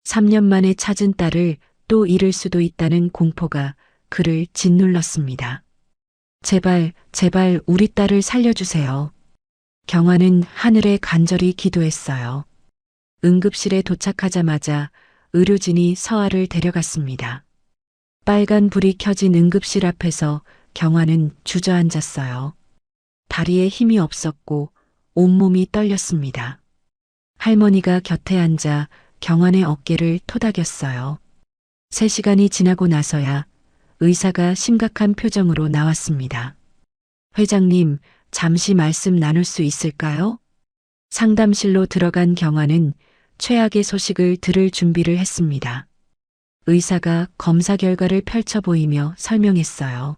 Speaker 2: 3년 만에 찾은 딸을 또 잃을 수도 있다는 공포가 그를 짓눌렀습니다. 제발, 제발 우리 딸을 살려주세요. 경환은 하늘에 간절히 기도했어요. 응급실에 도착하자마자 의료진이 서아를 데려갔습니다. 빨간 불이 켜진 응급실 앞에서 경환은 주저앉았어요. 다리에 힘이 없었고 온몸이 떨렸습니다. 할머니가 곁에 앉아 경환의 어깨를 토닥였어요. 3시간이 지나고 나서야 의사가 심각한 표정으로 나왔습니다. 회장님, 잠시 말씀 나눌 수 있을까요? 상담실로 들어간 경환은 최악의 소식을 들을 준비를 했습니다. 의사가 검사 결과를 펼쳐 보이며 설명했어요.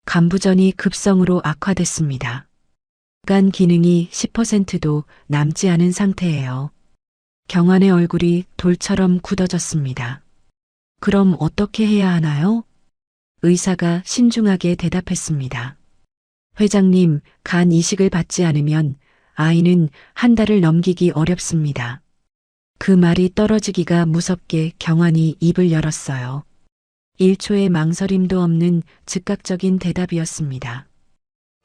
Speaker 2: 간부전이 급성으로 악화됐습니다. 간 기능이 10%도 남지 않은 상태예요. 경환의 얼굴이 돌처럼 굳어졌습니다. 그럼 어떻게 해야 하나요? 의사가 신중하게 대답했습니다. 회장님, 간 이식을 받지 않으면 아이는 한 달을 넘기기 어렵습니다. 그 말이 떨어지기가 무섭게 경환이 입을 열었어요. 1초의 망설임도 없는 즉각적인 대답이었습니다.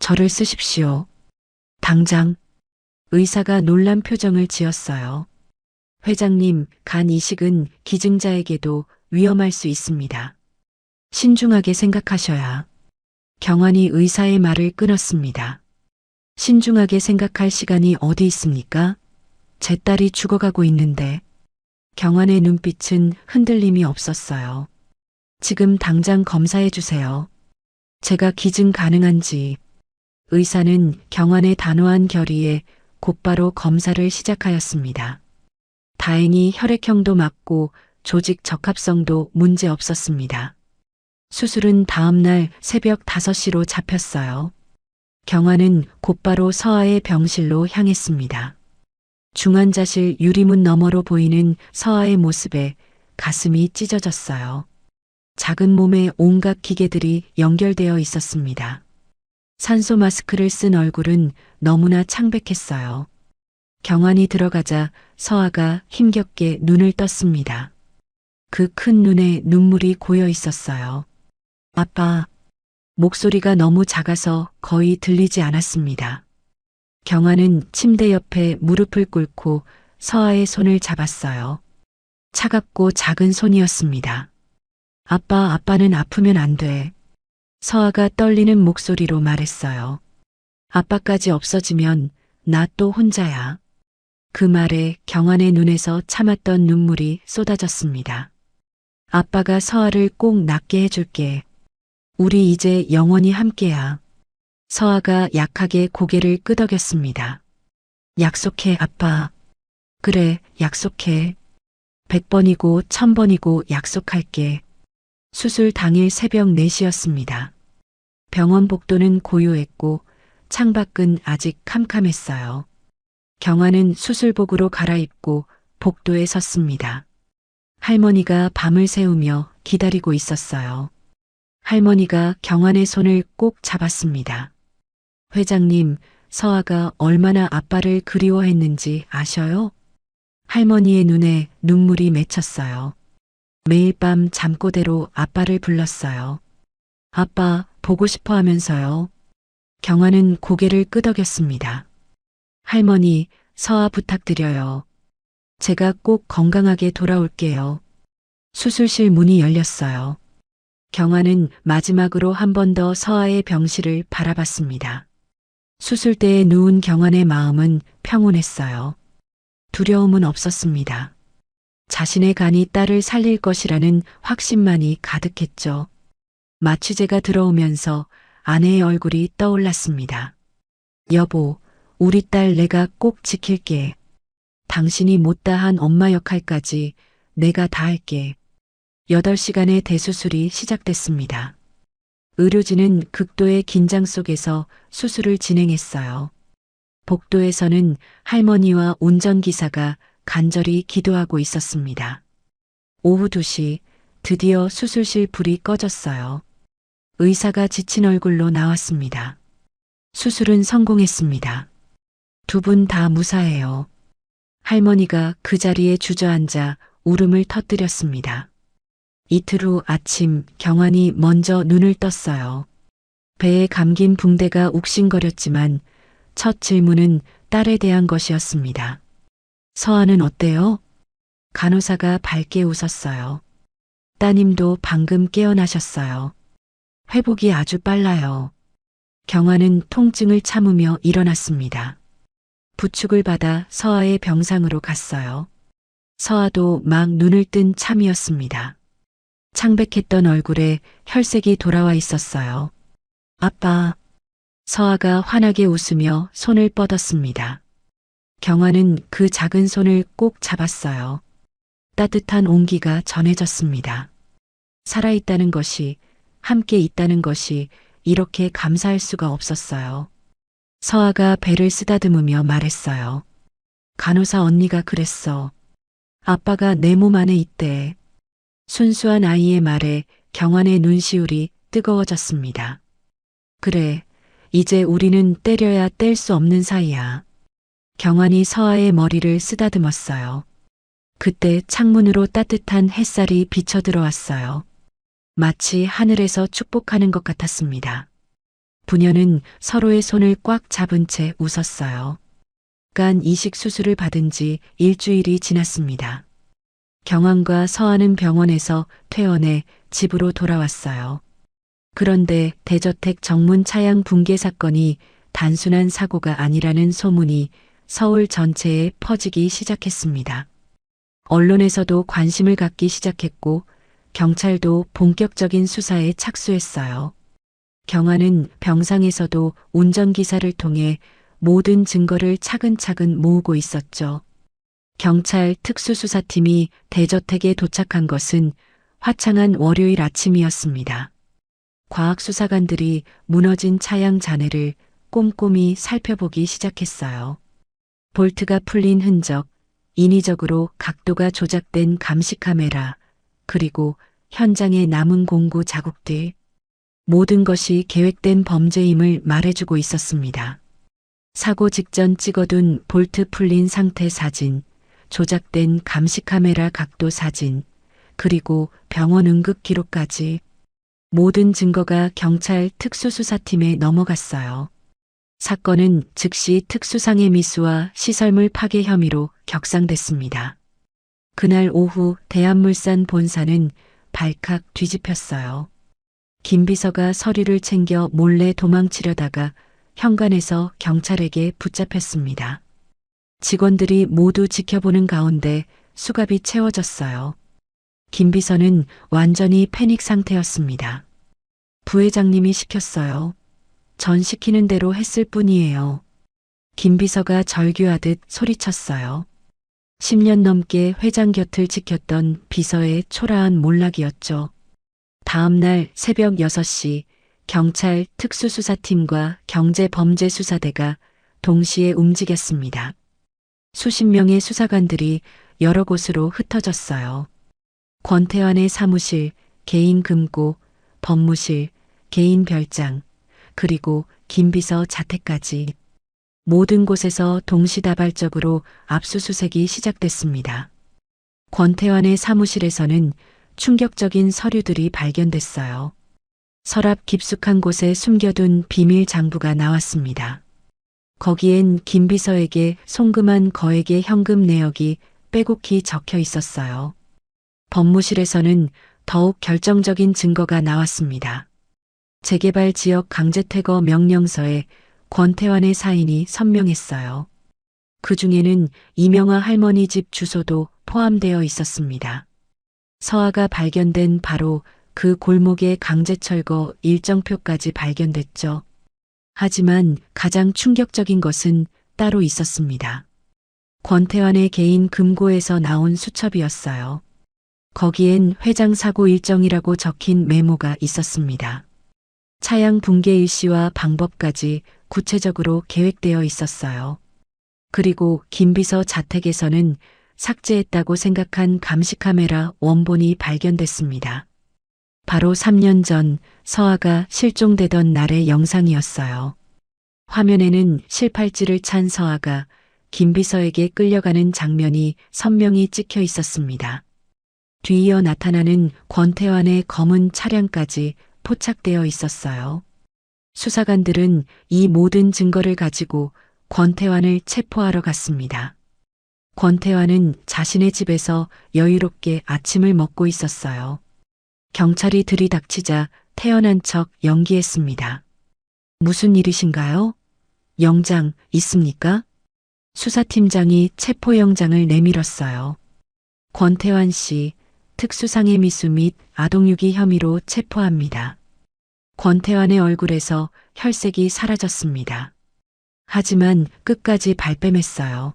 Speaker 2: 저를 쓰십시오. 당장. 의사가 놀란 표정을 지었어요. 회장님, 간 이식은 기증자에게도 위험할 수 있습니다. 신중하게 생각하셔야. 경환이 의사의 말을 끊었습니다. 신중하게 생각할 시간이 어디 있습니까? 제 딸이 죽어가고 있는데. 경환의 눈빛은 흔들림이 없었어요. 지금 당장 검사해 주세요. 제가 기증 가능한지. 의사는 경환의 단호한 결의에 곧바로 검사를 시작하였습니다. 다행히 혈액형도 맞고 조직 적합성도 문제 없었습니다. 수술은 다음 날 새벽 5시로 잡혔어요. 경환은 곧바로 서아의 병실로 향했습니다. 중환자실 유리문 너머로 보이는 서아의 모습에 가슴이 찢어졌어요. 작은 몸에 온갖 기계들이 연결되어 있었습니다. 산소 마스크를 쓴 얼굴은 너무나 창백했어요. 경환이 들어가자 서아가 힘겹게 눈을 떴습니다. 그 큰 눈에 눈물이 고여 있었어요. 아빠, 목소리가 너무 작아서 거의 들리지 않았습니다. 경환은 침대 옆에 무릎을 꿇고 서아의 손을 잡았어요. 차갑고 작은 손이었습니다. 아빠는 아프면 안 돼. 서아가 떨리는 목소리로 말했어요. 아빠까지 없어지면 나 또 혼자야. 그 말에 경환의 눈에서 참았던 눈물이 쏟아졌습니다. 아빠가 서아를 꼭 낫게 해줄게. 우리 이제 영원히 함께야. 서아가 약하게 고개를 끄덕였습니다. 약속해, 아빠. 그래, 약속해. 100번이고 1000번이고 약속할게. 수술 당일 새벽 4시였습니다. 병원 복도는 고요했고 창밖은 아직 캄캄했어요. 경환은 수술복으로 갈아입고 복도에 섰습니다. 할머니가 밤을 새우며 기다리고 있었어요. 할머니가 경환의 손을 꼭 잡았습니다. 회장님, 서아가 얼마나 아빠를 그리워했는지 아셔요? 할머니의 눈에 눈물이 맺혔어요. 매일 밤 잠꼬대로 아빠를 불렀어요. 아빠, 보고 싶어 하면서요. 경환은 고개를 끄덕였습니다. 할머니, 서아 부탁드려요. 제가 꼭 건강하게 돌아올게요. 수술실 문이 열렸어요. 경환은 마지막으로 한 번 더 서아의 병실을 바라봤습니다. 수술대에 누운 경환의 마음은 평온했어요. 두려움은 없었습니다. 자신의 간이 딸을 살릴 것이라는 확신만이 가득했죠. 마취제가 들어오면서 아내의 얼굴이 떠올랐습니다. 여보, 우리 딸 내가 꼭 지킬게. 당신이 못다한 엄마 역할까지 내가 다 할게. 8시간의 대수술이 시작됐습니다. 의료진은 극도의 긴장 속에서 수술을 진행했어요. 복도에서는 할머니와 운전기사가 간절히 기도하고 있었습니다. 오후 2시 드디어 수술실 불이 꺼졌어요. 의사가 지친 얼굴로 나왔습니다. 수술은 성공했습니다. 2분 다 무사해요. 할머니가 그 자리에 주저앉아 울음을 터뜨렸습니다. 이틀 후 아침 경환이 먼저 눈을 떴어요. 배에 감긴 붕대가 욱신거렸지만 첫 질문은 딸에 대한 것이었습니다. 서아는 어때요? 간호사가 밝게 웃었어요. 따님도 방금 깨어나셨어요. 회복이 아주 빨라요. 경환은 통증을 참으며 일어났습니다. 부축을 받아 서아의 병상으로 갔어요. 서아도 막 눈을 뜬 참이었습니다. 창백했던 얼굴에 혈색이 돌아와 있었어요. 아빠. 서아가 환하게 웃으며 손을 뻗었습니다. 경환은 그 작은 손을 꼭 잡았어요. 따뜻한 온기가 전해졌습니다. 살아있다는 것이, 함께 있다는 것이 이렇게 감사할 수가 없었어요. 서아가 배를 쓰다듬으며 말했어요. 간호사 언니가 그랬어. 아빠가 내 몸 안에 있대. 순수한 아이의 말에 경환의 눈시울이 뜨거워졌습니다. 그래, 이제 우리는 때려야 뗄 수 없는 사이야. 경환이 서아의 머리를 쓰다듬었어요. 그때 창문으로 따뜻한 햇살이 비쳐 들어왔어요. 마치 하늘에서 축복하는 것 같았습니다. 부녀는 서로의 손을 꽉 잡은 채 웃었어요. 간 이식 수술을 받은 지 일주일이 지났습니다. 경환과 서아는 병원에서 퇴원해 집으로 돌아왔어요. 그런데 대저택 정문 차양 붕괴 사건이 단순한 사고가 아니라는 소문이 서울 전체에 퍼지기 시작했습니다. 언론에서도 관심을 갖기 시작했고 경찰도 본격적인 수사에 착수했어요. 경환은 병상에서도 운전기사를 통해 모든 증거를 차근차근 모으고 있었죠. 경찰 특수수사팀이 대저택에 도착한 것은 화창한 월요일 아침이었습니다. 과학수사관들이 무너진 차양 잔해를 꼼꼼히 살펴보기 시작했어요. 볼트가 풀린 흔적, 인위적으로 각도가 조작된 감시 카메라, 그리고 현장에 남은 공구 자국들. 모든 것이 계획된 범죄임을 말해주고 있었습니다. 사고 직전 찍어둔 볼트 풀린 상태 사진, 조작된 감시 카메라 각도 사진, 그리고 병원 응급 기록까지 모든 증거가 경찰 특수수사팀에 넘어갔어요. 사건은 즉시 특수상해 미수와 시설물 파괴 혐의로 격상됐습니다. 그날 오후 대한물산 본사는 발칵 뒤집혔어요. 김 비서가 서류를 챙겨 몰래 도망치려다가 현관에서 경찰에게 붙잡혔습니다. 직원들이 모두 지켜보는 가운데 수갑이 채워졌어요. 김 비서는 완전히 패닉 상태였습니다. 부회장님이 시켰어요. 전 시키는 대로 했을 뿐이에요. 김 비서가 절규하듯 소리쳤어요. 10년 넘게 회장 곁을 지켰던 비서의 초라한 몰락이었죠. 다음 날 새벽 6시 경찰 특수수사팀과 경제범죄수사대가 동시에 움직였습니다. 수십 명의 수사관들이 여러 곳으로 흩어졌어요. 권태환의 사무실, 개인 금고, 법무실, 개인 별장, 그리고 김 비서 자택까지 모든 곳에서 동시다발적으로 압수수색이 시작됐습니다. 권태환의 사무실에서는 충격적인 서류들이 발견됐어요. 서랍 깊숙한 곳에 숨겨둔 비밀 장부가 나왔습니다. 거기엔 김 비서에게 송금한 거액의 현금 내역이 빼곡히 적혀 있었어요. 법무실에서는 더욱 결정적인 증거가 나왔습니다. 재개발 지역 강제퇴거 명령서에 권태환의 사인이 선명했어요. 그 중에는 이명아 할머니 집 주소도 포함되어 있었습니다. 서아가 발견된 바로 그 골목의 강제철거 일정표까지 발견됐죠. 하지만 가장 충격적인 것은 따로 있었습니다. 권태환의 개인 금고에서 나온 수첩이었어요. 거기엔 회장 사고 일정이라고 적힌 메모가 있었습니다. 차양 붕괴 일시와 방법까지 구체적으로 계획되어 있었어요. 그리고 김 비서 자택에서는 삭제했다고 생각한 감시카메라 원본이 발견됐습니다. 바로 3년 전 서아가 실종되던 날의 영상이었어요. 화면에는 실팔찌를 찬 서아가 김 비서에게 끌려가는 장면이 선명히 찍혀 있었습니다. 뒤이어 나타나는 권태환의 검은 차량까지 포착되어 있었어요. 수사관들은 이 모든 증거를 가지고 권태환을 체포하러 갔습니다. 권태환은 자신의 집에서 여유롭게 아침을 먹고 있었어요. 경찰이 들이닥치자 태연한 척 연기했습니다. 무슨 일이신가요? 영장 있습니까? 수사팀장이 체포영장을 내밀었어요. 권태환 씨, 특수상해 미수 및 아동유기 혐의로 체포합니다. 권태환의 얼굴에서 혈색이 사라졌습니다. 하지만 끝까지 발뺌했어요.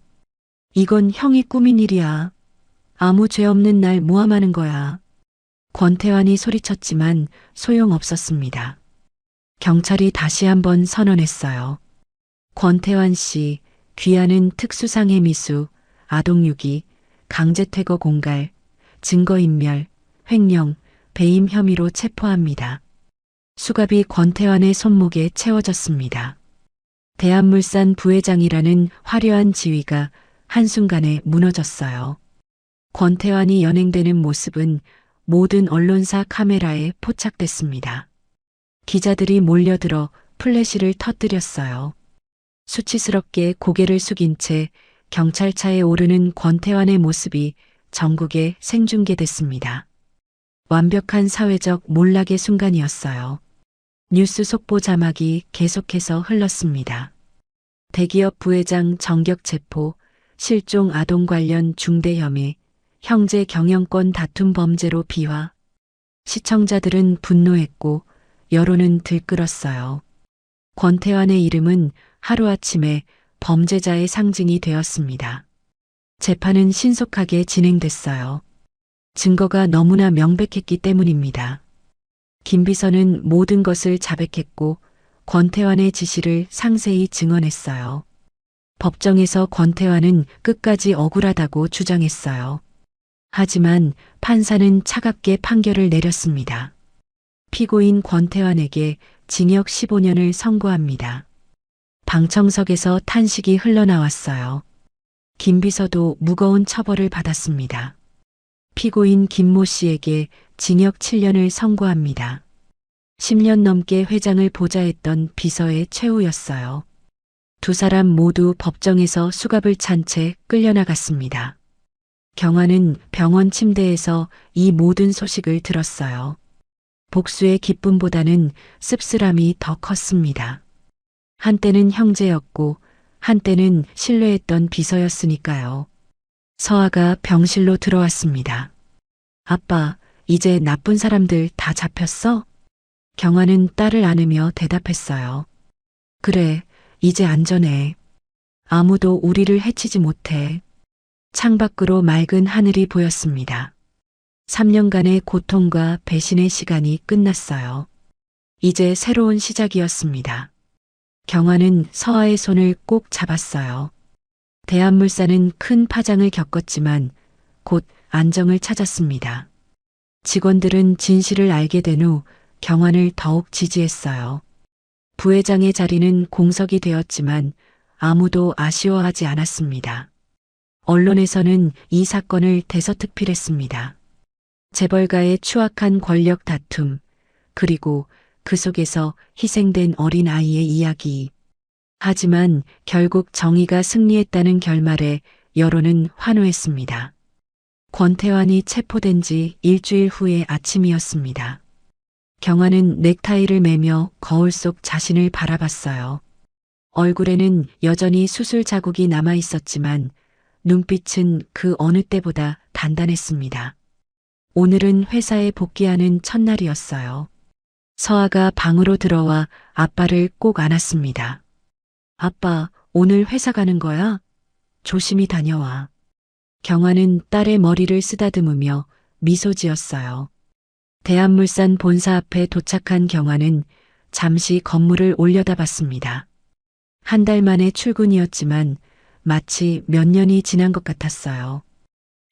Speaker 2: 이건 형이 꾸민 일이야. 아무 죄 없는 날 모함하는 거야. 권태환이 소리쳤지만 소용없었습니다. 경찰이 다시 한번 선언했어요. 권태환 씨, 귀하는 특수상해 미수, 아동유기, 강제퇴거 공갈, 증거인멸, 횡령, 배임 혐의로 체포합니다. 수갑이 권태환의 손목에 채워졌습니다. 대한물산 부회장이라는 화려한 지위가 한순간에 무너졌어요. 권태환이 연행되는 모습은 모든 언론사 카메라에 포착됐습니다. 기자들이 몰려들어 플래시를 터뜨렸어요. 수치스럽게 고개를 숙인 채 경찰차에 오르는 권태환의 모습이 전국에 생중계됐습니다. 완벽한 사회적 몰락의 순간이었어요. 뉴스 속보 자막이 계속해서 흘렀습니다. 대기업 부회장 정격 체포, 실종 아동 관련 중대 혐의, 형제 경영권 다툼 범죄로 비화. 시청자들은 분노했고 여론은 들끓었어요. 권태환의 이름은 하루아침에 범죄자의 상징이 되었습니다. 재판은 신속하게 진행됐어요. 증거가 너무나 명백했기 때문입니다. 김 비서는 모든 것을 자백했고 권태환의 지시를 상세히 증언했어요. 법정에서 권태환은 끝까지 억울하다고 주장했어요. 하지만 판사는 차갑게 판결을 내렸습니다. 피고인 권태환에게 징역 15년을 선고합니다. 방청석에서 탄식이 흘러나왔어요. 김 비서도 무거운 처벌을 받았습니다. 피고인 김모 씨에게 징역 7년을 선고합니다. 10년 넘게 회장을 보좌했던 비서의 최후였어요. 두 사람 모두 법정에서 수갑을 찬 채 끌려나갔습니다. 경화는 병원 침대에서 이 모든 소식을 들었어요. 복수의 기쁨보다는 씁쓸함이 더 컸습니다. 한때는 형제였고 한때는 신뢰했던 비서였으니까요. 서아가 병실로 들어왔습니다. 아빠, 이제 나쁜 사람들 다 잡혔어? 경화는 딸을 안으며 대답했어요. 그래, 이제 안전해. 아무도 우리를 해치지 못해. 창밖으로 맑은 하늘이 보였습니다. 3년간의 고통과 배신의 시간이 끝났어요. 이제 새로운 시작이었습니다. 경화는 서아의 손을 꼭 잡았어요. 대한물산은 큰 파장을 겪었지만 곧 안정을 찾았습니다. 직원들은 진실을 알게 된 후 경환을 더욱 지지했어요. 부회장의 자리는 공석이 되었지만 아무도 아쉬워하지 않았습니다. 언론에서는 이 사건을 대서특필했습니다. 재벌가의 추악한 권력 다툼, 그리고 그 속에서 희생된 어린 아이의 이야기. 하지만 결국 정의가 승리했다는 결말에 여론은 환호했습니다. 권태환이 체포된 지 일주일 후의 아침이었습니다. 경화는 넥타이를 매며 거울 속 자신을 바라봤어요. 얼굴에는 여전히 수술 자국이 남아 있었지만 눈빛은 그 어느 때보다 단단했습니다. 오늘은 회사에 복귀하는 첫날이었어요. 서아가 방으로 들어와 아빠를 꼭 안았습니다. 아빠, 오늘 회사 가는 거야? 조심히 다녀와. 경화는 딸의 머리를 쓰다듬으며 미소 지었어요. 대한물산 본사 앞에 도착한 경화는 잠시 건물을 올려다봤습니다. 한 달 만의 출근이었지만 마치 몇 년이 지난 것 같았어요.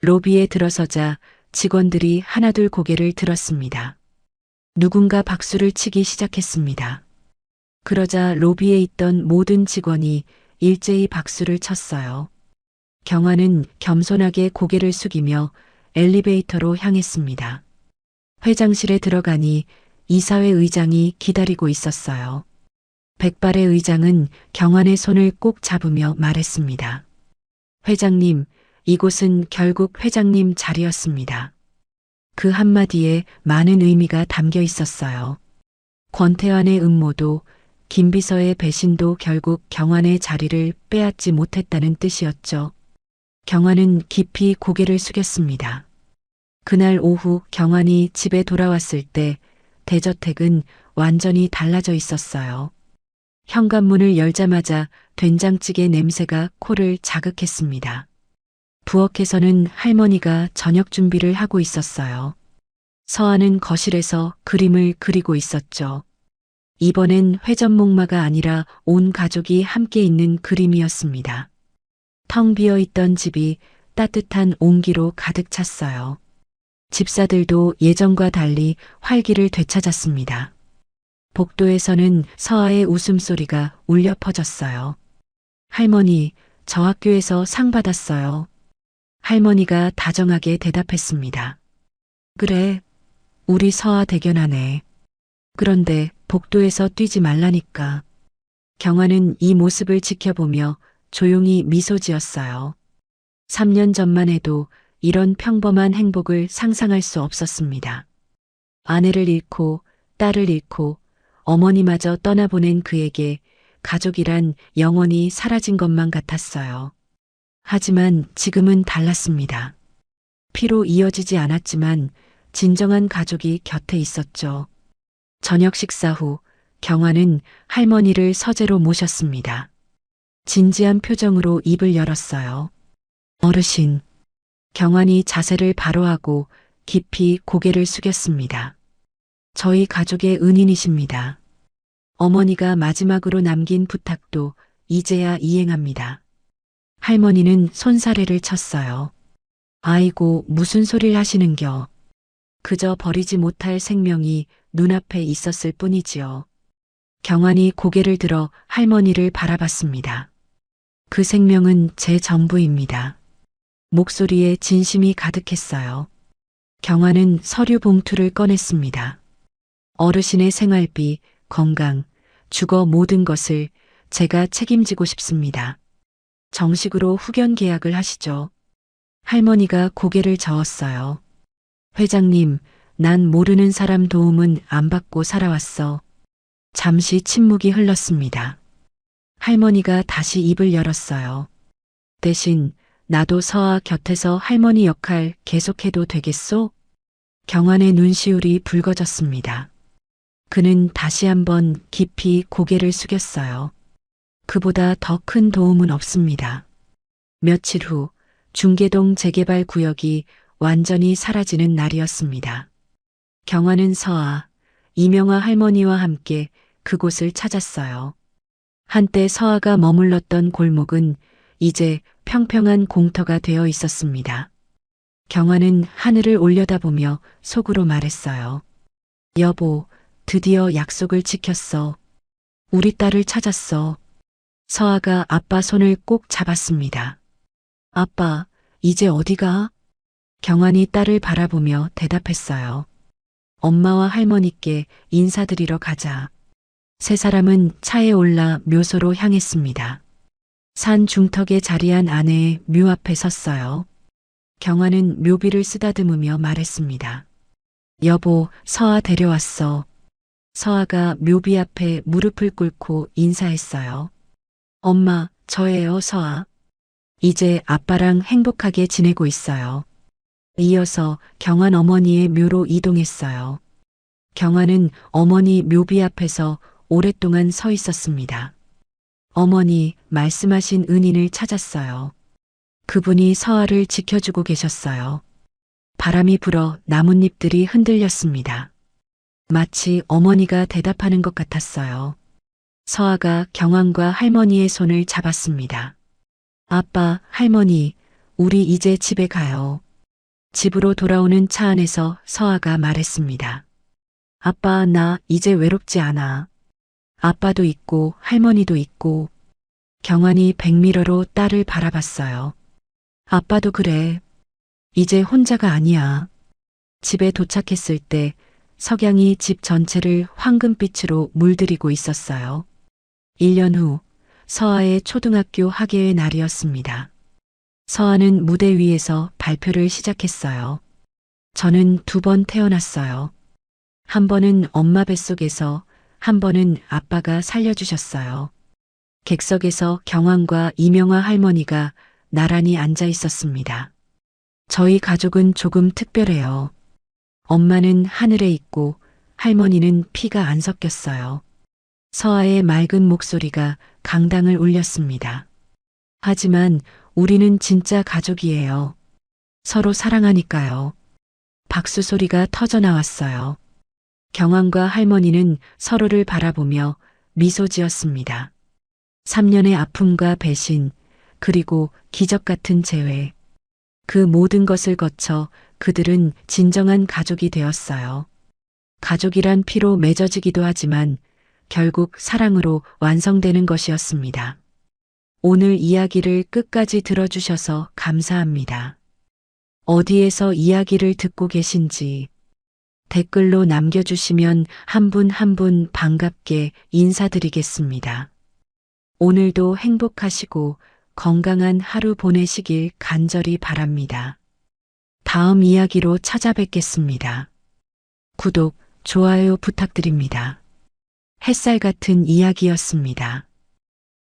Speaker 2: 로비에 들어서자 직원들이 하나둘 고개를 들었습니다. 누군가 박수를 치기 시작했습니다. 그러자 로비에 있던 모든 직원이 일제히 박수를 쳤어요. 경화는 겸손하게 고개를 숙이며 엘리베이터로 향했습니다. 회장실에 들어가니 이사회 의장이 기다리고 있었어요. 백발의 의장은 경환의 손을 꼭 잡으며 말했습니다. 회장님, 이곳은 결국 회장님 자리였습니다. 그 한마디에 많은 의미가 담겨 있었어요. 권태환의 음모도 김비서의 배신도 결국 경환의 자리를 빼앗지 못했다는 뜻이었죠. 경환은 깊이 고개를 숙였습니다. 그날 오후 경환이 집에 돌아왔을 때 대저택은 완전히 달라져 있었어요. 현관문을 열자마자 된장찌개 냄새가 코를 자극했습니다. 부엌에서는 할머니가 저녁 준비를 하고 있었어요. 서아는 거실에서 그림을 그리고 있었죠. 이번엔 회전목마가 아니라 온 가족이 함께 있는 그림이었습니다. 텅 비어 있던 집이 따뜻한 온기로 가득 찼어요. 집사들도 예전과 달리 활기를 되찾았습니다. 복도에서는 서아의 웃음소리가 울려 퍼졌어요. 할머니, 저 학교에서 상 받았어요. 할머니가 다정하게 대답했습니다. 그래, 우리 서아 대견하네. 그런데 복도에서 뛰지 말라니까. 경화는 이 모습을 지켜보며 조용히 미소 지었어요. 3년 전만 해도 이런 평범한 행복을 상상할 수 없었습니다. 아내를 잃고 딸을 잃고 어머니마저 떠나보낸 그에게 가족이란 영원히 사라진 것만 같았어요. 하지만 지금은 달랐습니다. 피로 이어지지 않았지만 진정한 가족이 곁에 있었죠. 저녁 식사 후 경화는 할머니를 서재로 모셨습니다. 진지한 표정으로 입을 열었어요. 어르신. 경환이 자세를 바로 하고 깊이 고개를 숙였습니다. 저희 가족의 은인이십니다. 어머니가 마지막으로 남긴 부탁도 이제야 이행합니다. 할머니는 손사래를 쳤어요. 아이고, 무슨 소리를 하시는겨. 그저 버리지 못할 생명이 눈앞에 있었을 뿐이지요. 경환이 고개를 들어 할머니를 바라봤습니다. 그 생명은 제 전부입니다. 목소리에 진심이 가득했어요. 경환은 서류 봉투를 꺼냈습니다. 어르신의 생활비, 건강, 주거 모든 것을 제가 책임지고 싶습니다. 정식으로 후견 계약을 하시죠. 할머니가 고개를 저었어요. 회장님, 난 모르는 사람 도움은 안 받고 살아왔어. 잠시 침묵이 흘렀습니다. 할머니가 다시 입을 열었어요. 대신 나도 서아 곁에서 할머니 역할 계속해도 되겠소? 경환의 눈시울이 붉어졌습니다. 그는 다시 한번 깊이 고개를 숙였어요. 그보다 더 큰 도움은 없습니다. 며칠 후 중계동 재개발 구역이 완전히 사라지는 날이었습니다. 경환은 서아, 이명아 할머니와 함께 그곳을 찾았어요. 한때 서아가 머물렀던 골목은 이제 평평한 공터가 되어 있었습니다. 경환은 하늘을 올려다보며 속으로 말했어요. 여보, 드디어 약속을 지켰어. 우리 딸을 찾았어. 서아가 아빠 손을 꼭 잡았습니다. 아빠, 이제 어디가? 경환이 딸을 바라보며 대답했어요. 엄마와 할머니께 인사드리러 가자. 세 사람은 차에 올라 묘소로 향했습니다. 산 중턱에 자리한 아내의 묘 앞에 섰어요. 경환은 묘비를 쓰다듬으며 말했습니다. 여보, 서아 데려왔어. 서아가 묘비 앞에 무릎을 꿇고 인사했어요. 엄마, 저예요, 서아. 이제 아빠랑 행복하게 지내고 있어요. 이어서 경환 어머니의 묘로 이동했어요. 경환은 어머니 묘비 앞에서 오랫동안 서 있었습니다. 어머니 말씀하신 은인을 찾았어요. 그분이 서아를 지켜주고 계셨어요. 바람이 불어 나뭇잎들이 흔들렸습니다. 마치 어머니가 대답하는 것 같았어요. 서아가 경환과 할머니의 손을 잡았습니다. 아빠, 할머니, 우리 이제 집에 가요. 집으로 돌아오는 차 안에서 서아가 말했습니다. 아빠, 나 이제 외롭지 않아. 아빠도 있고 할머니도 있고. 경환이 백미러로 딸을 바라봤어요. 아빠도 그래. 이제 혼자가 아니야. 집에 도착했을 때 석양이 집 전체를 황금빛으로 물들이고 있었어요. 1년 후 서아의 초등학교 학예회 날이었습니다. 서아는 무대 위에서 발표를 시작했어요. 저는 2번 태어났어요. 한 번은 엄마 뱃속에서, 한 번은 아빠가 살려주셨어요. 객석에서 경환과 이명아 할머니가 나란히 앉아 있었습니다. 저희 가족은 조금 특별해요. 엄마는 하늘에 있고 할머니는 피가 안 섞였어요. 서아의 맑은 목소리가 강당을 울렸습니다. 하지만 우리는 진짜 가족이에요. 서로 사랑하니까요. 박수 소리가 터져 나왔어요. 경환과 할머니는 서로를 바라보며 미소 지었습니다. 3년의 아픔과 배신, 그리고 기적 같은 재회. 그 모든 것을 거쳐 그들은 진정한 가족이 되었어요. 가족이란 피로 맺어지기도 하지만 결국 사랑으로 완성되는 것이었습니다. 오늘 이야기를 끝까지 들어주셔서 감사합니다. 어디에서 이야기를 듣고 계신지 댓글로 남겨주시면 한 분 한 분 반갑게 인사드리겠습니다. 오늘도 행복하시고 건강한 하루 보내시길 간절히 바랍니다. 다음 이야기로 찾아뵙겠습니다. 구독, 좋아요 부탁드립니다. 햇살 같은 이야기였습니다.